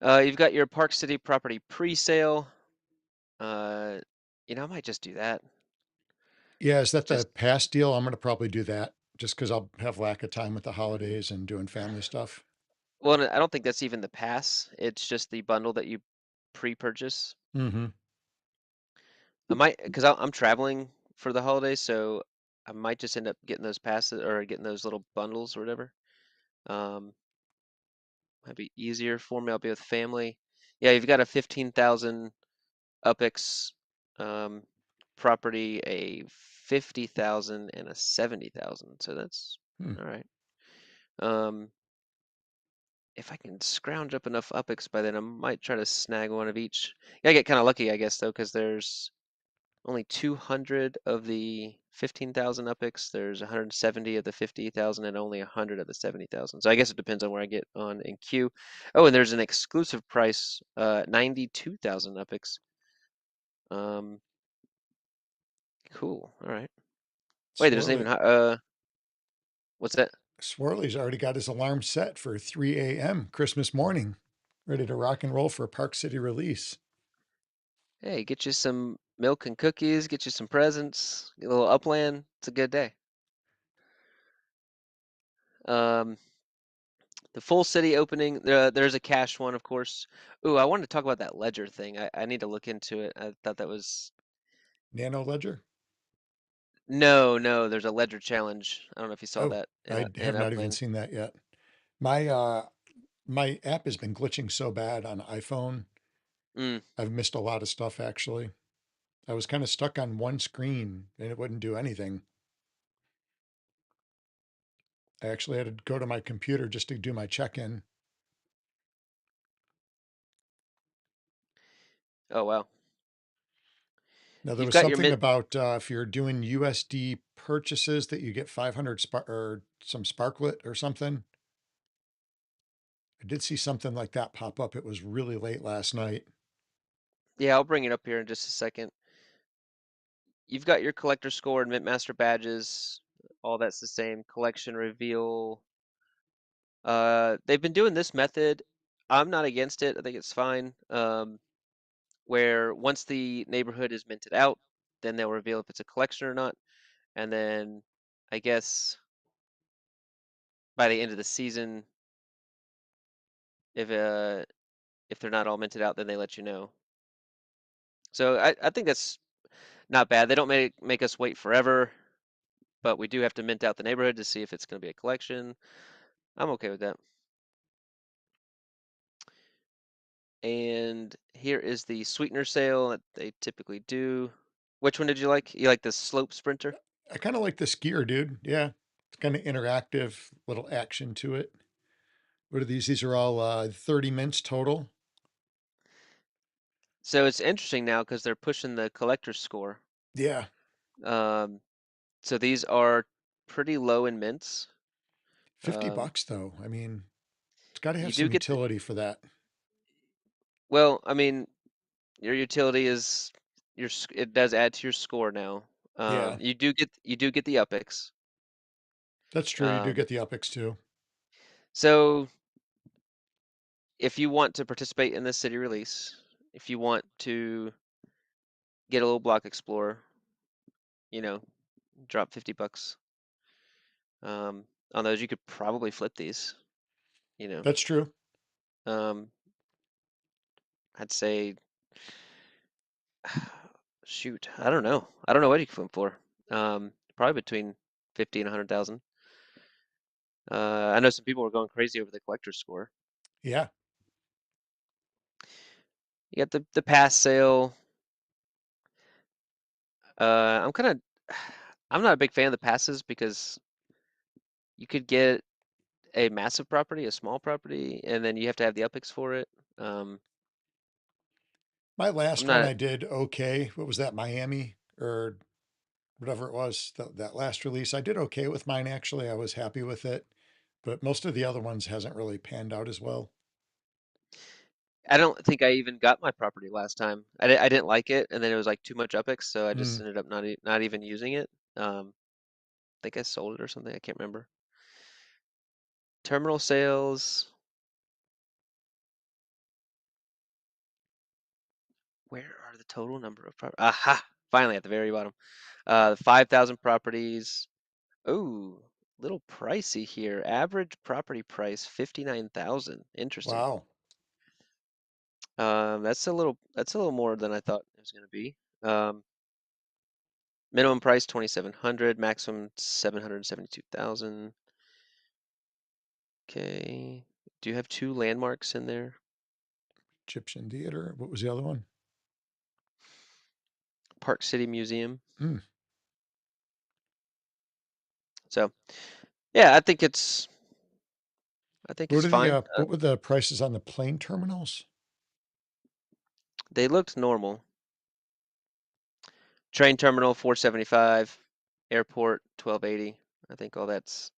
You've got your Park City property pre-sale. Uh, I might just do that. Yeah, is that the Just pass deal? I'm gonna probably do that just because I'll have lack of time with the holidays and doing family stuff. well, I don't think that's even the pass. It's just the bundle that you pre-purchase. Mm-hmm. I might, because I'm traveling for the holidays, so I might just end up getting those passes or getting those little bundles or whatever. Um, might be easier for me. I'll be with family. Yeah, you've got a 15,000 UPX um, property, a 50,000, and a 70,000. So that's Hmm. all right. Um, if I can scrounge up enough UPX by then, I might try to snag one of each. Yeah, I get kind of lucky, I guess, though, because there's only 200 of the 15,000 UPX. There's 170 of the 50,000 and only 100 of the 70,000. So I guess it depends on where I get on in queue. Oh, and there's an exclusive price, 92,000 UPX. Um, cool. All right. Wait, there's Swirly even what's that? Swirly's already got his alarm set for 3 a.m. Christmas morning, ready to rock and roll for a Park City release. Hey, get you some milk and cookies, get you some presents, get a little Upland. It's a good day. Um, the full city opening, there's a cash one, of course. Ooh, I wanted to talk about that ledger thing. I need to look into it. I thought that was Nano Ledger? no, there's a ledger challenge. I don't know if you saw Oh, that in I in have not even Upland. seen that yet. My app has been glitching so bad on iPhone. Mm. I've missed a lot of stuff actually. I was kind of stuck on one screen and it wouldn't do anything. I actually had to go to my computer just to do my check-in. Oh wow. Now there You've was got your something mint. about if you're doing USD purchases that you get 500 or some sparklet or something. I did see something like that pop up. It was really late last night. Yeah, I'll bring it up here in just a second. You've got your collector score and mint master badges. All that's the same. Collection reveal. They've been doing this method. I'm not against it. I think it's fine. Where once the neighborhood is minted out, then they'll reveal if it's a collection or not. And then I guess by the end of the season, if if they're not all minted out, then they let you know. So I think that's not bad. They don't make us wait forever, but we do have to mint out the neighborhood to see if it's going to be a collection. I'm okay with that. And here is the sweetener sale that they typically do. Which one did you like? You like the slope sprinter? I kind of like the skier, dude. Yeah. It's kind of interactive, little action to it. What are these? These are all 30 minutes total. So it's interesting now because they're pushing the collector's score. Yeah. Um, so these are pretty low in mints. 50 Um, bucks though. I mean, it's got to you have do some get the, utility for that. well, I mean, your utility is it does add to your score now. Yeah, You do get the UPX. that's true. You do Um, get the UPX too. so if you want to participate in this city release, if you want to get a little block explorer, you know, drop 50 bucks um, on those. You could probably flip these, you know. That's true. Um, I'd say, shoot, I don't know. I don't know what you can flip for. Probably between 50 and 100,000. I know some people were going crazy over the collector score. Yeah. You got the pass sale. I'm I'm not a big fan of the passes because you could get a massive property, a small property, and then you have to have the upix for it. Um, My I'm last one not. I did okay. What was that, Miami or whatever it was? That last release, I did okay with mine actually. I was happy with it, but most of the other ones hasn't really panned out as well. I don't think I even got my property last time. I didn't like it, and then it was like too much upix, so I just Mm, ended up not even using it. I think I sold it or something. I can't remember. Terminal sales. Where are the total number of properties? Aha! Finally at the very bottom. 5,000 properties. Ooh, little pricey here. Average property price 59,000. Interesting. wow. That's a little more than I thought it was going to be. Um, minimum price 2,700, maximum 772,000. Okay. Do you have two landmarks in there? Egyptian Theater. What was the other one? Park City Museum. Hmm. So, yeah, I think it's fine. What were the prices on the plane terminals? They looked normal. Train terminal 475, airport 1280. I think all that's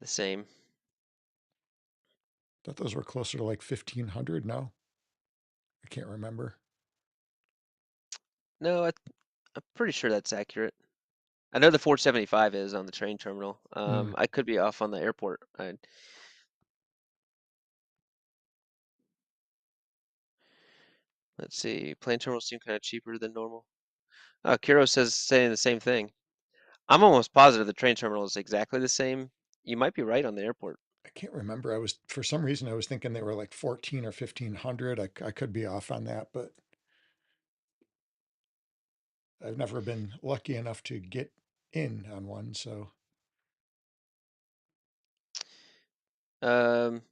the same. Thought those were closer to like 1,500. No, I can't remember. No, I'm pretty sure that's accurate. I know the 475 is on the train terminal. Hmm. I could be off on the airport. Let's see. Plane terminals seem kind of cheaper than normal. Kiro saying the same thing. I'm almost positive the train terminal is exactly the same. You might be right on the airport. I can't remember. I was, for some reason, I was thinking they were like 14 or 1,500. I could be off on that, but I've never been lucky enough to get in on one. So Um,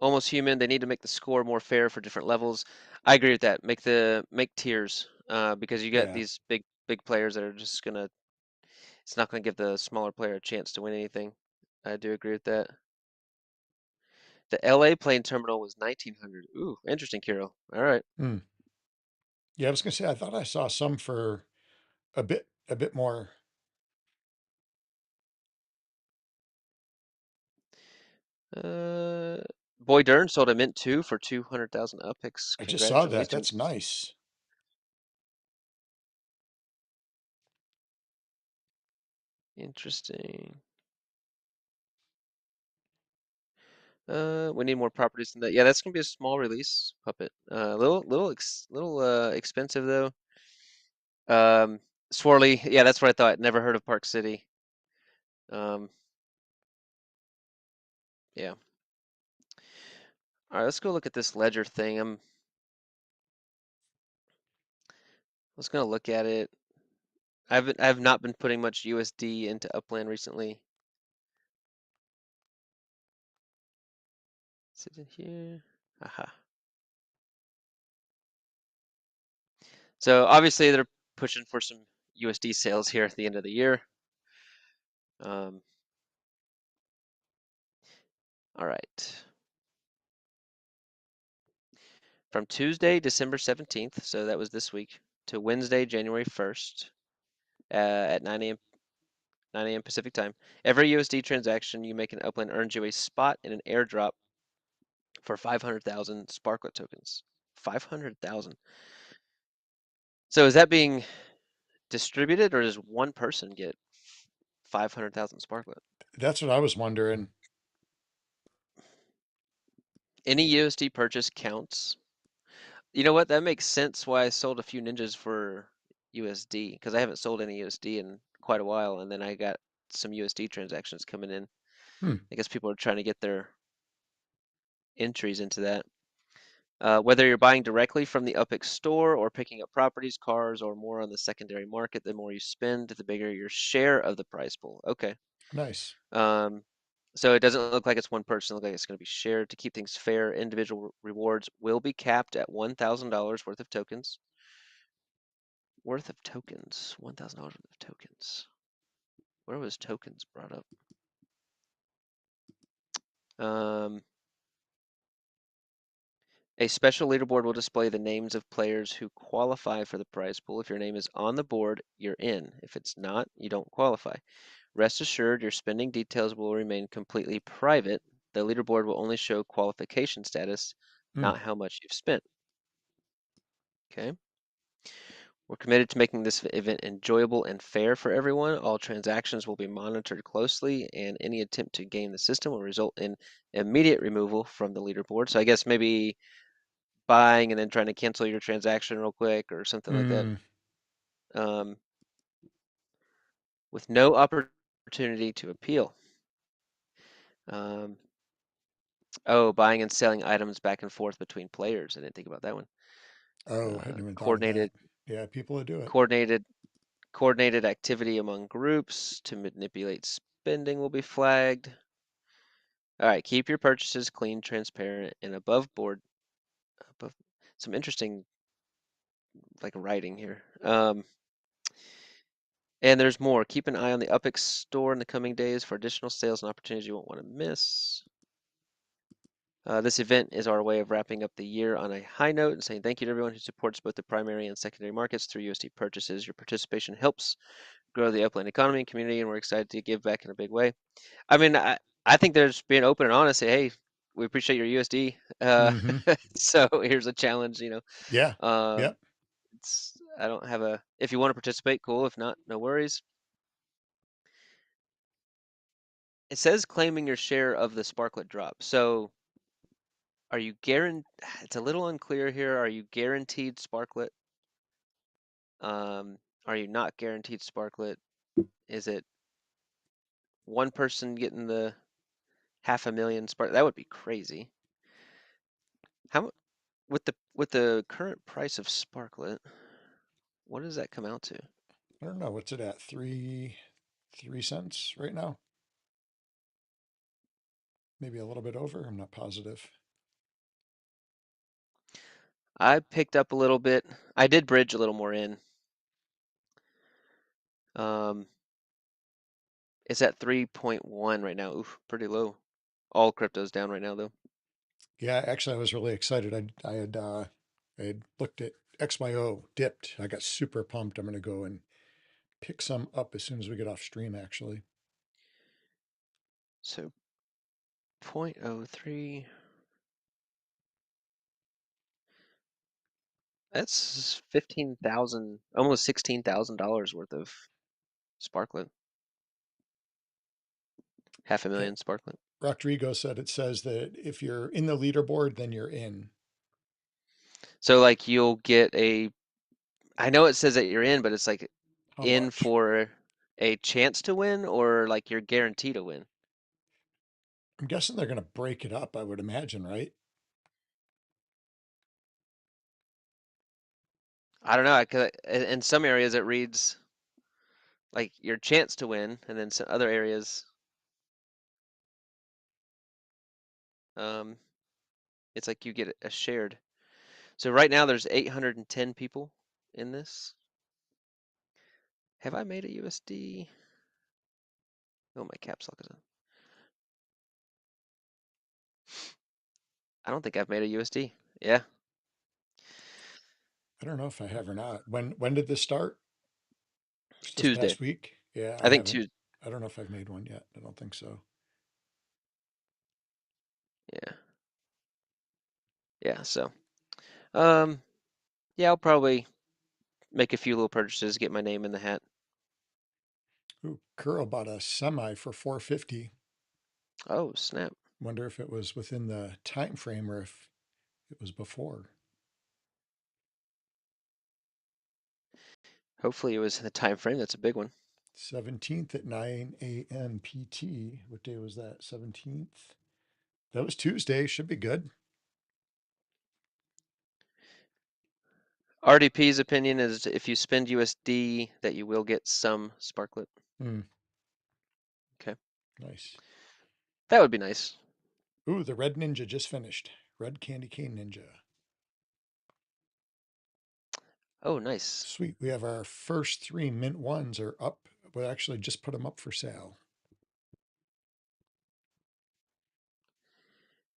almost human. They need to make the score more fair for different levels. I agree with that. Make tiers. Because you got yeah, these big players that are just gonna. It's not gonna give the smaller player a chance to win anything. I do agree with that. The LA plane terminal was 1,900. Ooh, interesting, Kiro. All right. hmm. Yeah, I was gonna say I thought I saw some for a bit more. Uh, Boy Dern sold a Mint 2 for 200,000 upix. I just saw that. Congratulations. That's nice. Interesting. We need more properties than that. Yeah, that's gonna be a small release, Puppet. Little expensive though. Swirly. Yeah, that's what I thought. Never heard of Park City. Um, yeah. All right, let's go look at this ledger thing. I was gonna look at it. I've not been putting much USD into Upland recently. Is it in here? Aha. So obviously they're pushing for some USD sales here at the end of the year. Um, all right. From Tuesday, December 17th, so that was this week, to Wednesday, January 1st, at 9 a.m. 9 a.m. Pacific time. Every USD transaction you make in Upland earns you a spot in an airdrop for 500,000 Sparklet tokens. 500,000. So is that being distributed, or does one person get 500,000 Sparklet? That's what I was wondering. Any USD purchase counts. You know what? That makes sense why I sold a few ninjas for USD, because I haven't sold any USD in quite a while, and then I got some USD transactions coming in. Hmm. I guess people are trying to get their entries into that. Whether you're buying directly from the UPX store or picking up properties, cars, or more on the secondary market, the more you spend, the bigger your share of the prize pool. Okay. Nice. Um, So it doesn't look like it's one person. It looks like it's going to be shared. To keep things fair, individual rewards will be capped at $1,000 worth of tokens. $1,000 worth of tokens. Where was tokens brought up? A special leaderboard will display the names of players who qualify for the prize pool. If your name is on the board, you're in. If it's not, you don't qualify. Rest assured, your spending details will remain completely private. The leaderboard will only show qualification status, not how much you've spent. Okay. We're committed to making this event enjoyable and fair for everyone. All transactions will be monitored closely, and any attempt to game the system will result in immediate removal from the leaderboard. So I guess maybe buying and then trying to cancel your transaction real quick or something like that. With no opportunity to appeal. Buying and selling items back and forth between players. I didn't think about that one. Oh, I hadn't even thought of that. Yeah, people that do it. Coordinated activity among groups to manipulate spending will be flagged. All right, keep your purchases clean, transparent, and above board. Some interesting writing here. And there's more. Keep an eye on the UpX store in the coming days for additional sales and opportunities you won't want to miss. This event is our way of wrapping up the year on a high note and saying thank you to everyone who supports both the primary and secondary markets through USD purchases. Your participation helps grow the Upland economy and community, and we're excited to give back in a big way. I mean, I think there's being open and honest. Say, hey, we appreciate your USD. So here's a challenge. Yeah. Yeah. I don't have a. If you want to participate, cool. If not, no worries. It says claiming your share of the Sparklet drop. So are you guaranteed? It's a little unclear here. Are you guaranteed Sparklet? Are you not guaranteed Sparklet? Is it one person getting the 500,000 Sparklet? That would be crazy. How with the current price of Sparklet, what does that come out to? I don't know. What's it at? 3 cents right now? Maybe a little bit over. I'm not positive. I picked up a little bit. I did bridge a little more in. It's at 3.1 right now. Oof, pretty low. All crypto's down right now though. Yeah, actually, I was really excited. I had looked at XYO dipped. I got super pumped. I'm going to go and pick some up as soon as we get off stream, actually. So 0.03. That's 15,000, almost $16,000 worth of Sparklet. 500,000 Sparklet. Rodrigo said it says that if you're in the leaderboard, then you're in. So you'll get I know it says that you're in, but it's How in much? for a chance to win or you're guaranteed to win. I'm guessing they're going to break it up, I would imagine, right? I don't know. In some areas it reads your chance to win, and then some other areas, it's you get a shared. So right now there's 810 people in this. Have I made a USD? Oh, my caps lock is on. I don't think I've made a USD. Yeah. I don't know if I have or not. When did this start? Just this Tuesday. past week? Yeah, I think haven't. Tuesday. I don't know if I've made one yet. I don't think so. Yeah. Yeah, so yeah, I'll probably make a few little purchases, get my name in the hat. Ooh, Kuro bought a semi for 450. Oh, snap. Wonder if it was within the time frame or if it was before. Hopefully it was in the time frame. That's a big one. 17th at 9 a.m. PT. What day was that? 17th. That was Tuesday. Should be good. RDP's opinion is if you spend USD, that you will get some Sparklet. Hmm. Okay. Nice. That would be nice. Ooh, the Red Ninja just finished. Red Candy Cane Ninja. Oh, nice. Sweet. We have our first 3 mint ones are up. We actually just put them up for sale.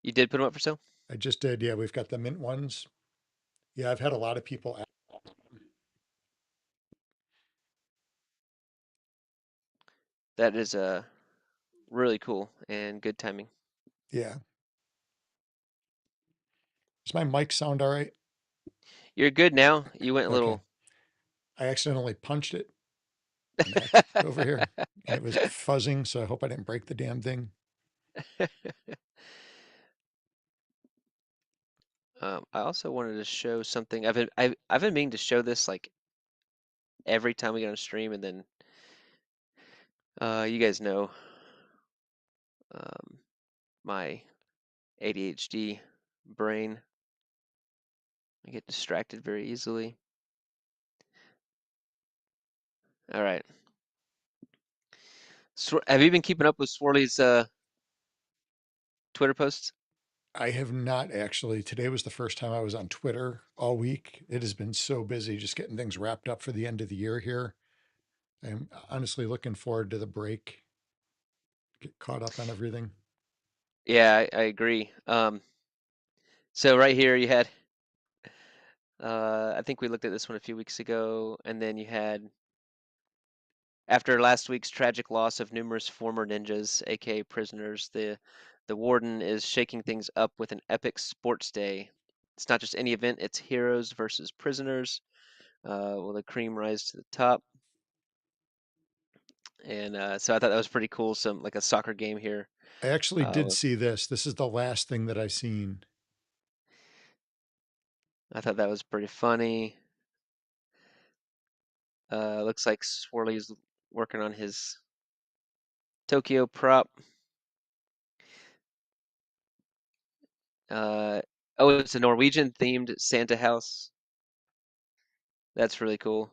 You did put them up for sale? I just did. Yeah, we've got the mint ones. Yeah, I've had a lot of people ask. That is really cool and good timing. Yeah. Does my mic sound all right? You're good now. You went a Okay. little. I accidentally punched it over here and it was fuzzing, so I hope I didn't break the damn thing. I also wanted to show something. I've been meaning to show this like every time we get on stream, and then you guys know my ADHD brain. I get distracted very easily. All right. Have you been keeping up with Swirly's Twitter posts? I have not actually. Today was the first time I was on Twitter all week. It has been so busy just getting things wrapped up for the end of the year here. I'm honestly looking forward to the break. Get caught up on everything. Yeah, I agree. So right here you had, I think we looked at this one a few weeks ago, and then you had, after last week's tragic loss of numerous former ninjas, aka prisoners, the warden is shaking things up with an epic sports day. It's not just any event, it's heroes versus prisoners. Will the cream rise to the top? And so I thought that was pretty cool. Some like a soccer game here. I actually did With- see this. This is the last thing that I've seen. I thought that was pretty funny. Looks like Swirly's working on his Tokyo prop. Oh, it's a Norwegian themed Santa house. That's really cool.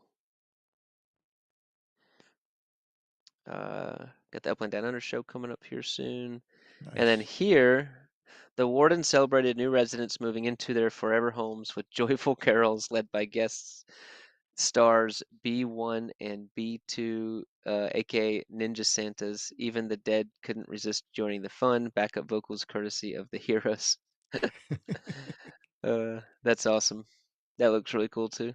Got the Upland Down Under show coming up here soon. And then Nice. here, the warden celebrated new residents moving into their forever homes with joyful carols led by guests stars B1 and B2, aka Ninja Santas. Even the dead couldn't resist joining the fun. Backup vocals courtesy of the heroes. That's awesome. That looks really cool too.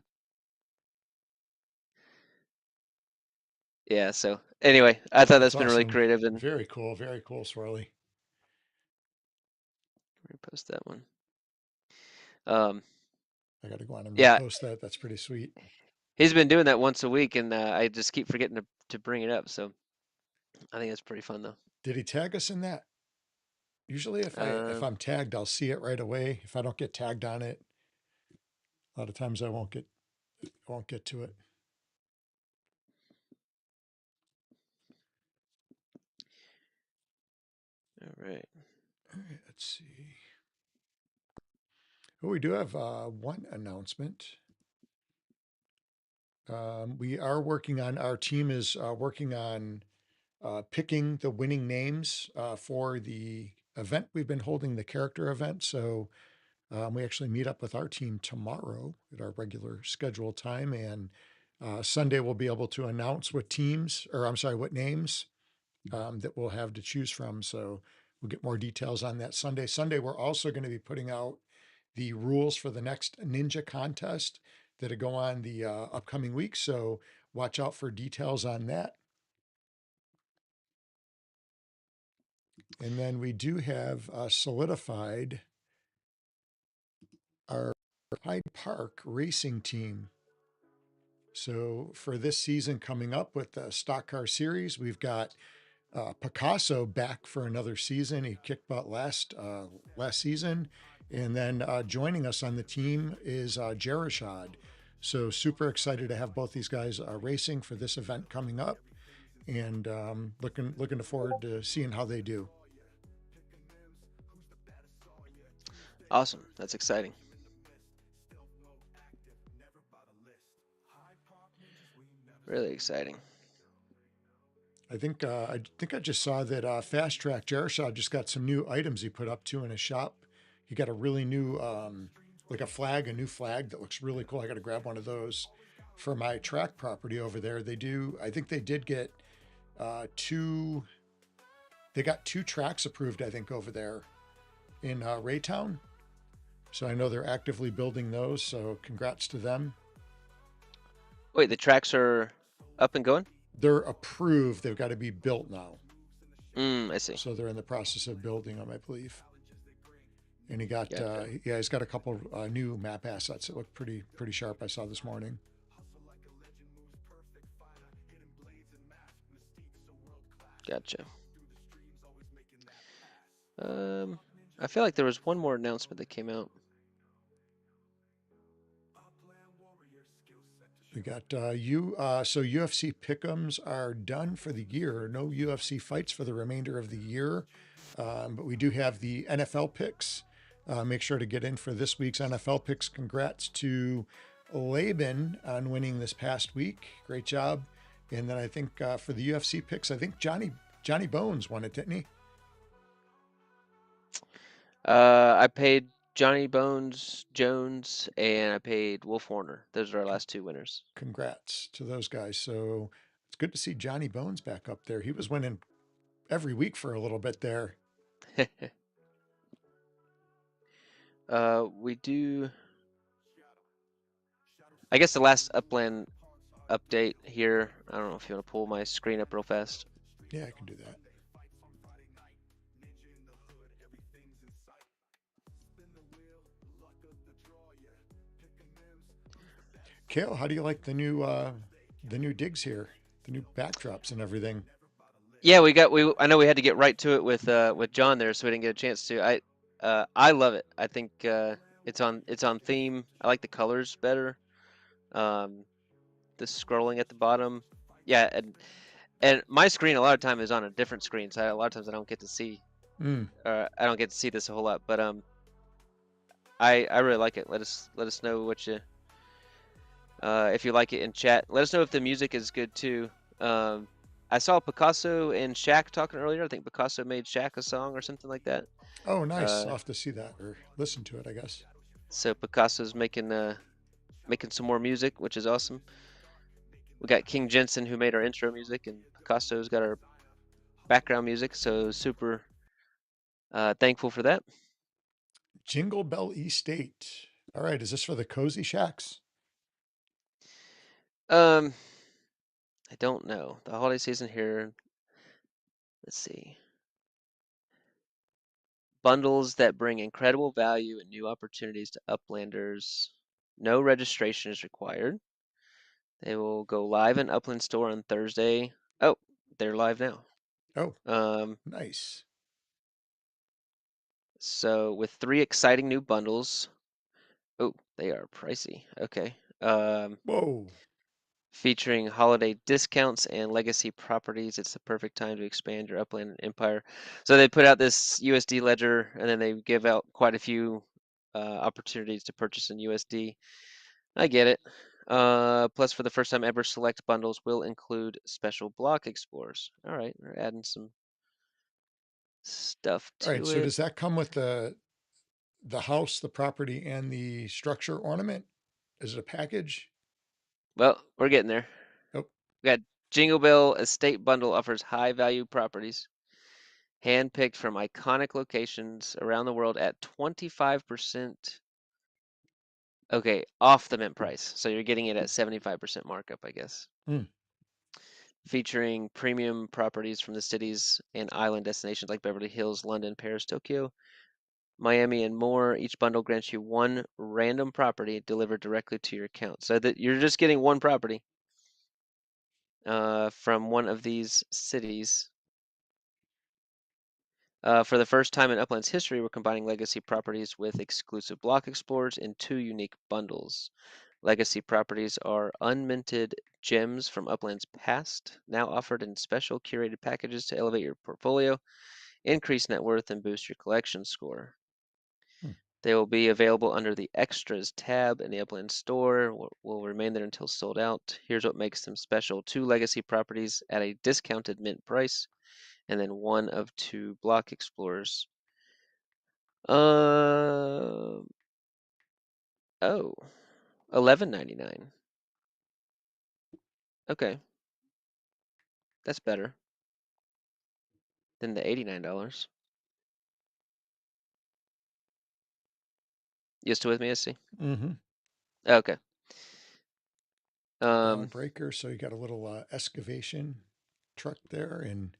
Yeah, so anyway, I thought That's that's been really awesome. creative, and Very cool. Very cool, Swirly. repost that one. Um, I got to go on and yeah, repost that. That's pretty sweet. he's been doing that once a week, and I just keep forgetting to bring it up. So I think that's pretty fun though. Did he tag us in that? Usually if Uh, I'm tagged, I'll see it right away. If I don't get tagged on it, a lot of times I won't get to it. all right. All right, let's see. Oh, we do have one announcement. We are working on, our team is working on picking the winning names for the event we've been holding, the character event. So we actually meet up with our team tomorrow at our regular scheduled time, and Sunday we'll be able to announce what teams, or I'm sorry, what names that we'll have to choose from. So we'll get more details on that Sunday. Sunday, we're also going to be putting out the rules for the next ninja contest that'll go on the upcoming week. So watch out for details on that. And then we do have solidified our Hyde Park racing team. So for this season coming up with the Stock Car Series, we've got Picasso back for another season. He kicked butt last season. And then joining us on the team is Jerishad. So super excited to have both these guys racing for this event coming up, and looking forward to seeing how they do. Awesome. That's exciting. Really exciting. I just saw that Fast Track Jarishaw just got some new items he put up too in his shop. He got a really new like a new flag that looks really cool. I got to grab one of those for my track property over there. I think they did get two. They got 2 tracks approved, I think, over there in Raytown. So I know they're actively building those. So congrats to them. Wait, the tracks are up and going? They're approved. They've got to be built now. I see. So they're in the process of building them, I believe. And he got, Gotcha. he's got a couple new map assets that look pretty sharp. I saw this morning. Gotcha. I feel like there was one more announcement that came out. We got so UFC pick'ems are done for the year. No UFC fights for the remainder of the year, but we do have the NFL picks. Make sure to get in for this week's NFL picks. Congrats to Laban on winning this past week. Great job. And then I think for the UFC picks, I think Johnny Bones won it, didn't he? I paid Johnny Bones Jones and I paid Wolf Warner. Those are our last 2 winners. Congrats to those guys. So it's good to see Johnny Bones back up there. He was winning every week for a little bit there. We do. I guess the last Upland update here. I don't know if you want to pull my screen up real fast. Yeah, I can do that. Kale, how do you like the new digs here, the new backdrops and everything? Yeah, I know we had to get right to it with John there, so we didn't get a chance to. I love it. I think it's on theme. I like the colors better. The scrolling at the bottom, yeah, and my screen a lot of time is on a different screen, so a lot of times I don't get to see. I don't get to see this a whole lot, but I really like it. Let us know what you. If you like it in chat, let us know if the music is good too. I saw Picasso and Shaq talking earlier. I think Picasso made Shaq a song or something like that. Oh, nice. I'll have to see that or listen to it, I guess. So Picasso's making some more music, which is awesome. We got King Jensen who made our intro music, and Picasso's got our background music. So super thankful for that. Jingle Bell Estate. All right, is this for the Cozy Shacks? I don't know. The holiday season here. Let's see. Bundles that bring incredible value and new opportunities to Uplanders. No registration is required. They will go live in Upland Store on Thursday. Oh, they're live now. Oh, nice. So with 3 exciting new bundles. Oh, they are pricey. Okay. Whoa. Featuring holiday discounts and legacy properties. It's the perfect time to expand your Upland empire. So they put out this USD ledger, and then they give out quite a few opportunities to purchase in USD. I get it. Plus, for the first time ever, select bundles will include special block explorers. All right, we're adding some stuff to All right, it. so does that come with the house, the property, and the structure ornament? Is it a package? Well, we're getting there. Oh. We got Jingle Bell Estate Bundle offers high value properties, handpicked from iconic locations around the world at 25%. Okay, off the mint price. So you're getting it at 75% markup, I guess. Featuring premium properties from the cities and island destinations like Beverly Hills, London, Paris, Tokyo, Miami, and more. Each bundle grants you 1 random property delivered directly to your account. So that you're just getting 1 property from one of these cities. For the first time in Upland's history, we're combining legacy properties with exclusive block explorers in 2 unique bundles. Legacy properties are unminted gems from Upland's past, now offered in special curated packages to elevate your portfolio, increase net worth, and boost your collection score. They will be available under the Extras tab in the Upland store. Will remain there until sold out. Here's what makes them special: 2 legacy properties at a discounted mint price, and then 1 of 2 block explorers. Oh, $11.99. Okay, that's better than the $89. You still with me, SC? Mm-hmm. Okay. Breaker. So you got a little excavation truck there, and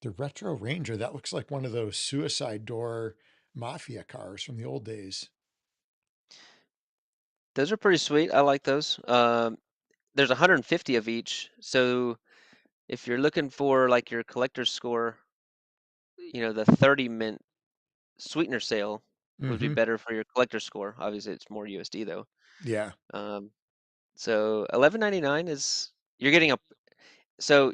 the Retro Ranger. That looks like one of those suicide door mafia cars from the old days. Those are pretty sweet. I like those. There's 150 of each. So if you're looking for like your collector's score, the 30 mint sweetener sale would be Mm-hmm. better for your collector's score. Obviously, it's more USD though. Yeah. So 11.99 is you're getting a so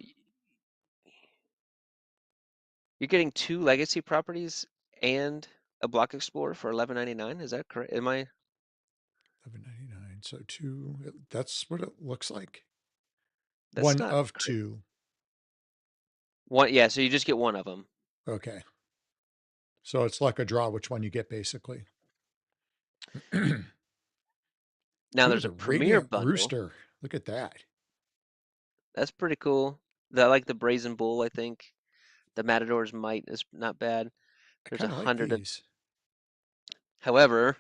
you're getting 2 legacy properties and a block explorer for 11.99. Is that correct? Am I? $11.99. So two. That's what it looks like. That's One not of correct. two. One. Yeah. So you just get one of them. Okay. So it's like a draw which one you get basically. Now Ooh, there's the a premier Radiant bundle. Rooster. Look at that. That's pretty cool. I like the Brazen Bull. I think the Matador's Might is not bad. I There's kind of like 100 of. these. However,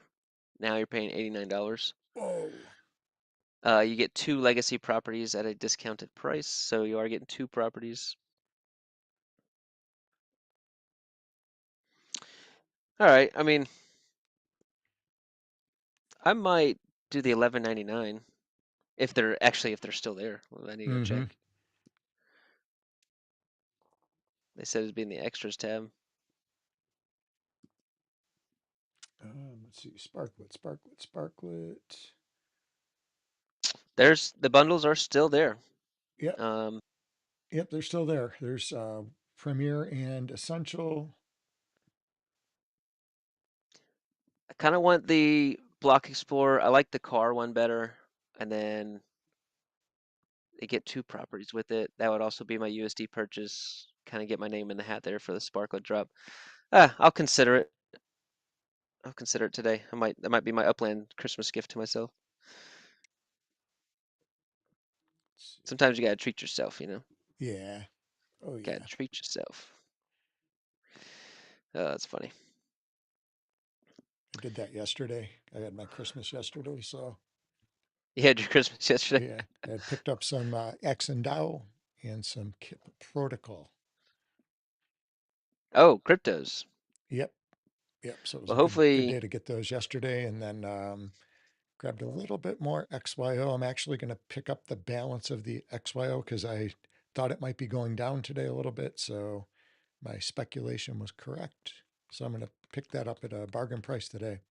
now you're paying $89. Whoa. You get 2 legacy properties at a discounted price, so you are getting 2 properties. All right. I mean, I might do the 11.99 if they're still there. Well, I need to go Mm-hmm. check. They said it'd be in the extras tab. Let's see. Sparklet. The bundles are still there. Yep. Um, Yep. They're still there. There's Premier and Essential. I kind of want the Block Explorer. I like the car one better, and then they get 2 properties with it. That would also be my USD purchase. Kind of get my name in the hat there for the Sparklet drop. I'll consider it. I'll consider it today. That might be my Upland Christmas gift to myself. Sometimes you gotta treat yourself. Yeah. Oh, Gotta yeah. treat yourself. Oh, that's funny. I did that yesterday. I had my Christmas yesterday. So, You had your Christmas yesterday. yeah, I had picked up some X and Dow and some Kip Protocol. Oh, cryptos. Yep. Yep. So it was Well, a good day hopefully, to get those yesterday. And then grabbed a little bit more XYO. I'm actually going to pick up the balance of the XYO because I thought it might be going down today a little bit. So my speculation was correct. So I'm going to pick that up at a bargain price today.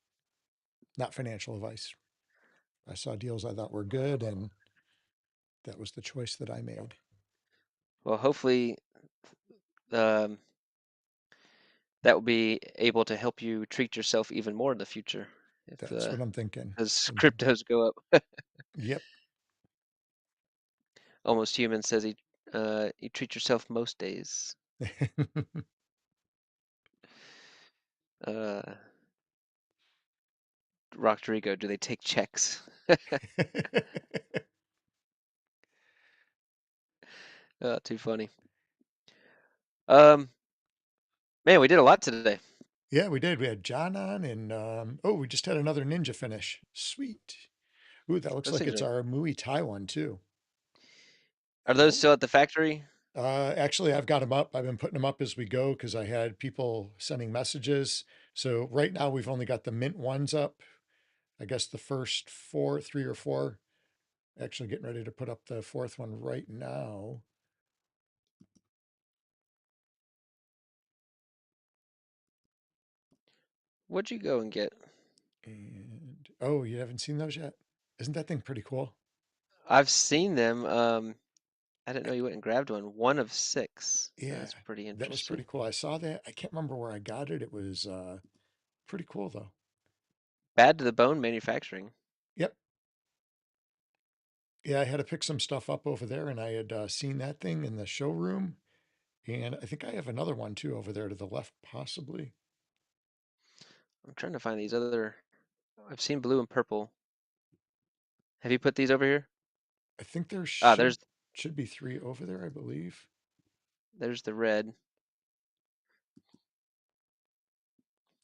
Not financial advice. I saw deals I thought were good, and that was the choice that I made. hopefully, um, that will be able to help you treat yourself even more in the future if That's what I'm thinking. as And cryptos go up. yep. Almost Human says you treat yourself most days. Uh, Rodrigo, do they take checks? Too funny. Um, Man, we did a lot today. Yeah, we did. We had John on, and we just had another ninja finish. Sweet. Ooh, that looks Those like things it's our Muay Thai one too. are those still at the factory? Actually, I've got them up. I've been putting them up as we go because I had people sending messages. So right now we've only got the mint ones up. I guess the first 3 or 4. Actually, getting ready to put up the 4th one right now. What'd you go and get? And you haven't seen those yet? Isn't that thing pretty cool? I've seen them. I didn't know you went and grabbed one. 1 of 6. Yeah, That's pretty that was pretty interesting. cool. I saw that. I can't remember where I got it. It was pretty cool though. Bad to the bone manufacturing. Yep. Yeah, I had to pick some stuff up over there, and I had seen that thing in the showroom, and I think I have another one too over there to the left, possibly. I'm trying to find these other. I've seen blue and purple. Have you put these over here? I think there Ah, should be 3 over there, I believe. there's the red.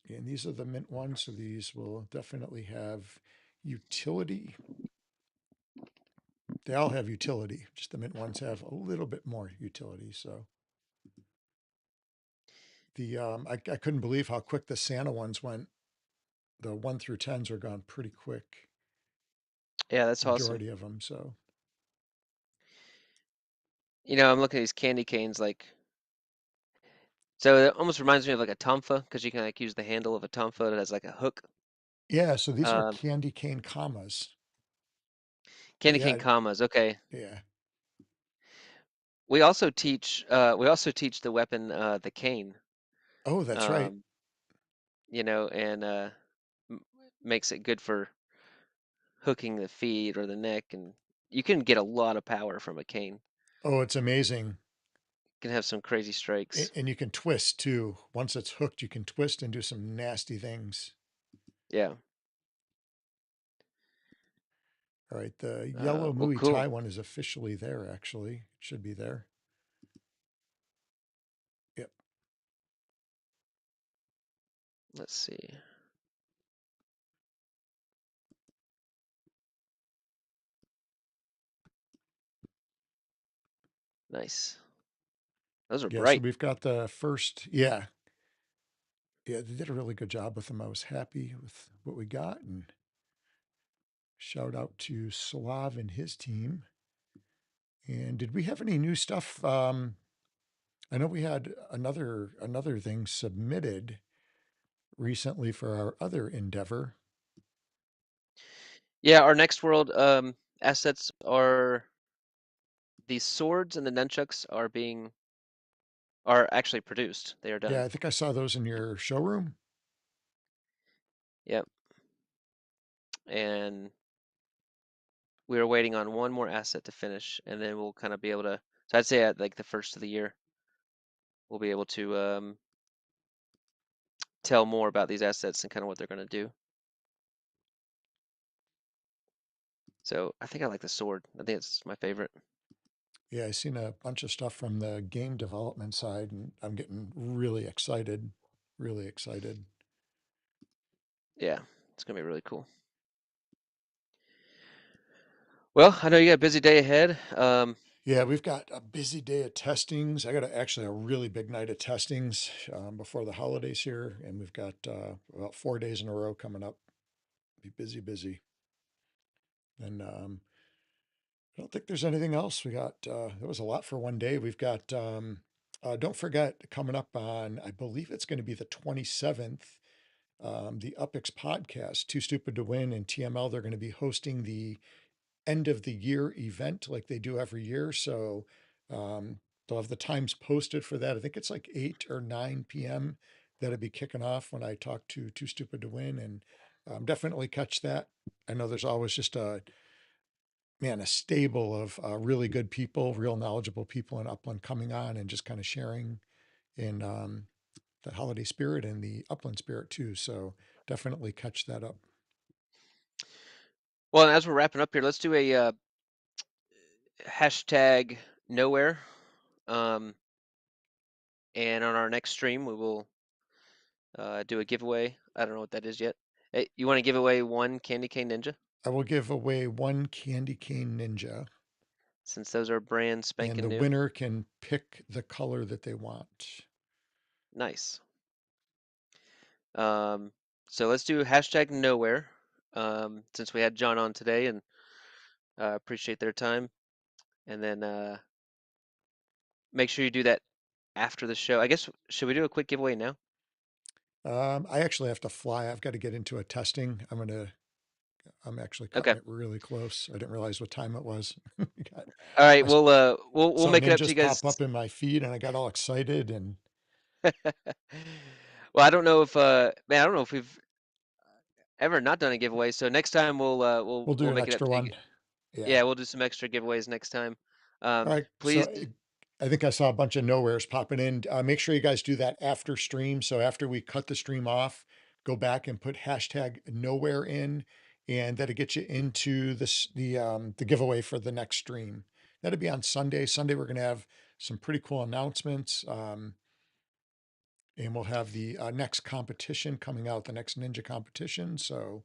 And these are the mint ones, so these will definitely have utility. They all have utility, just the mint ones have a little bit more utility. So the I couldn't believe how quick the Santa ones went. The 1 through 10s are gone pretty quick. Yeah, that's awesome. Majority of them. So I'm looking at these candy canes like. So it almost reminds me of like a tonfa because you can like use the handle of a tonfa that has like a hook. yeah, so these are Um, candy cane commas. Candy cane Yeah, commas. Okay. yeah. We also teach. The weapon, the cane. Oh, that's right. And makes it good for hooking the feet or the neck, and you can get a lot of power from a cane. Oh, it's amazing. You can have some crazy strikes. And you can twist too. Once it's hooked, you can twist and do some nasty things. Yeah. All right, the yellow Muay cool. Thai one is officially there, actually. It should be there. Yep. Let's see. Nice. Those are Yeah, so bright. we've got the first, yeah. Yeah, they did a really good job with them. I was happy with what we got, and shout out to Slav and his team. And did we have any new stuff? I know we had another thing submitted recently for our other endeavor. Yeah, our next world assets are the swords and the nunchucks are actually produced. They are done. Yeah, I think I saw those in your showroom. Yep. And we are waiting on one more asset to finish, and then we'll kind of be able to. So I'd say at like the first of the year, we'll be able to tell more about these assets and kind of what they're going to do. So I think I like the sword. I think it's my favorite. Yeah, I've seen a bunch of stuff from the game development side, and I'm getting really excited. Really excited. Yeah, it's gonna be really cool. Well, I know you got a busy day ahead. Yeah, we've got a busy day of testings. I got actually a really big night of testings before the holidays here, and we've got about 4 days in a row coming up. Be busy, busy. And I don't think there's anything else. We got there was a lot for one day. We've got don't forget coming up on, I believe it's going to be the 27th. The UpX podcast, Too Stupid to Win, and TML, they're going to be hosting the end of the year event like they do every year. So they'll have the times posted for that. I think it's like 8 or 9 p.m. that'll be kicking off when I talk to Too Stupid to Win, and definitely catch that. I know there's always just a stable of really good people, real knowledgeable people in Upland coming on and just kind of sharing in the holiday spirit and the Upland spirit too. So definitely catch that up. Well, as we're wrapping up here, let's do a hashtag nowhere. And on our next stream, we will do a giveaway. I don't know what that is yet. Hey, you want to give away one candy cane ninja? I will give away one candy cane ninja, Since those are brand and spanking the new. winner can pick the color that they want. Nice. So let's do hashtag nowhere. Since we had John on today, and appreciate their time. And then make sure you do that after the show. I guess, should we do a quick giveaway now? I actually have to fly. I've got to get into a testing. I'm actually cutting Okay. it really close. I didn't realize what time it was. All right. I We'll saw make it up to you ninjas guys. pop up in my feed, and I got all excited. And Well, I don't know if man, I don't know if ever not done a giveaway. So next time We'll do an make it up extra to one. you. Yeah. Yeah, we'll do some extra giveaways next time. All right. Please. So I think I saw a bunch of nowheres popping in. Make sure you guys do that after stream. So after we cut the stream off, go back and put hashtag nowhere in, and that'll get you into the giveaway for the next stream. That'll be on Sunday. Sunday, we're going to have some pretty cool announcements. And we'll have the next competition coming out, the next ninja competition. So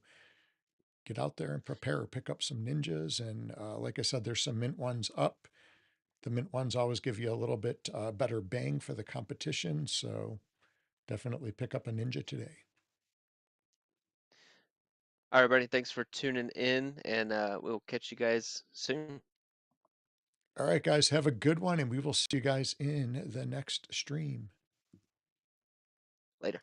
get out there and prepare, pick up some ninjas. And like I said, there's some mint ones up. The mint ones always give you a little bit better bang for the competition. So definitely pick up a ninja today. All right, everybody. Thanks for tuning in, and we'll catch you guys soon. All right, guys, have a good one, and we will see you guys in the next stream. Later.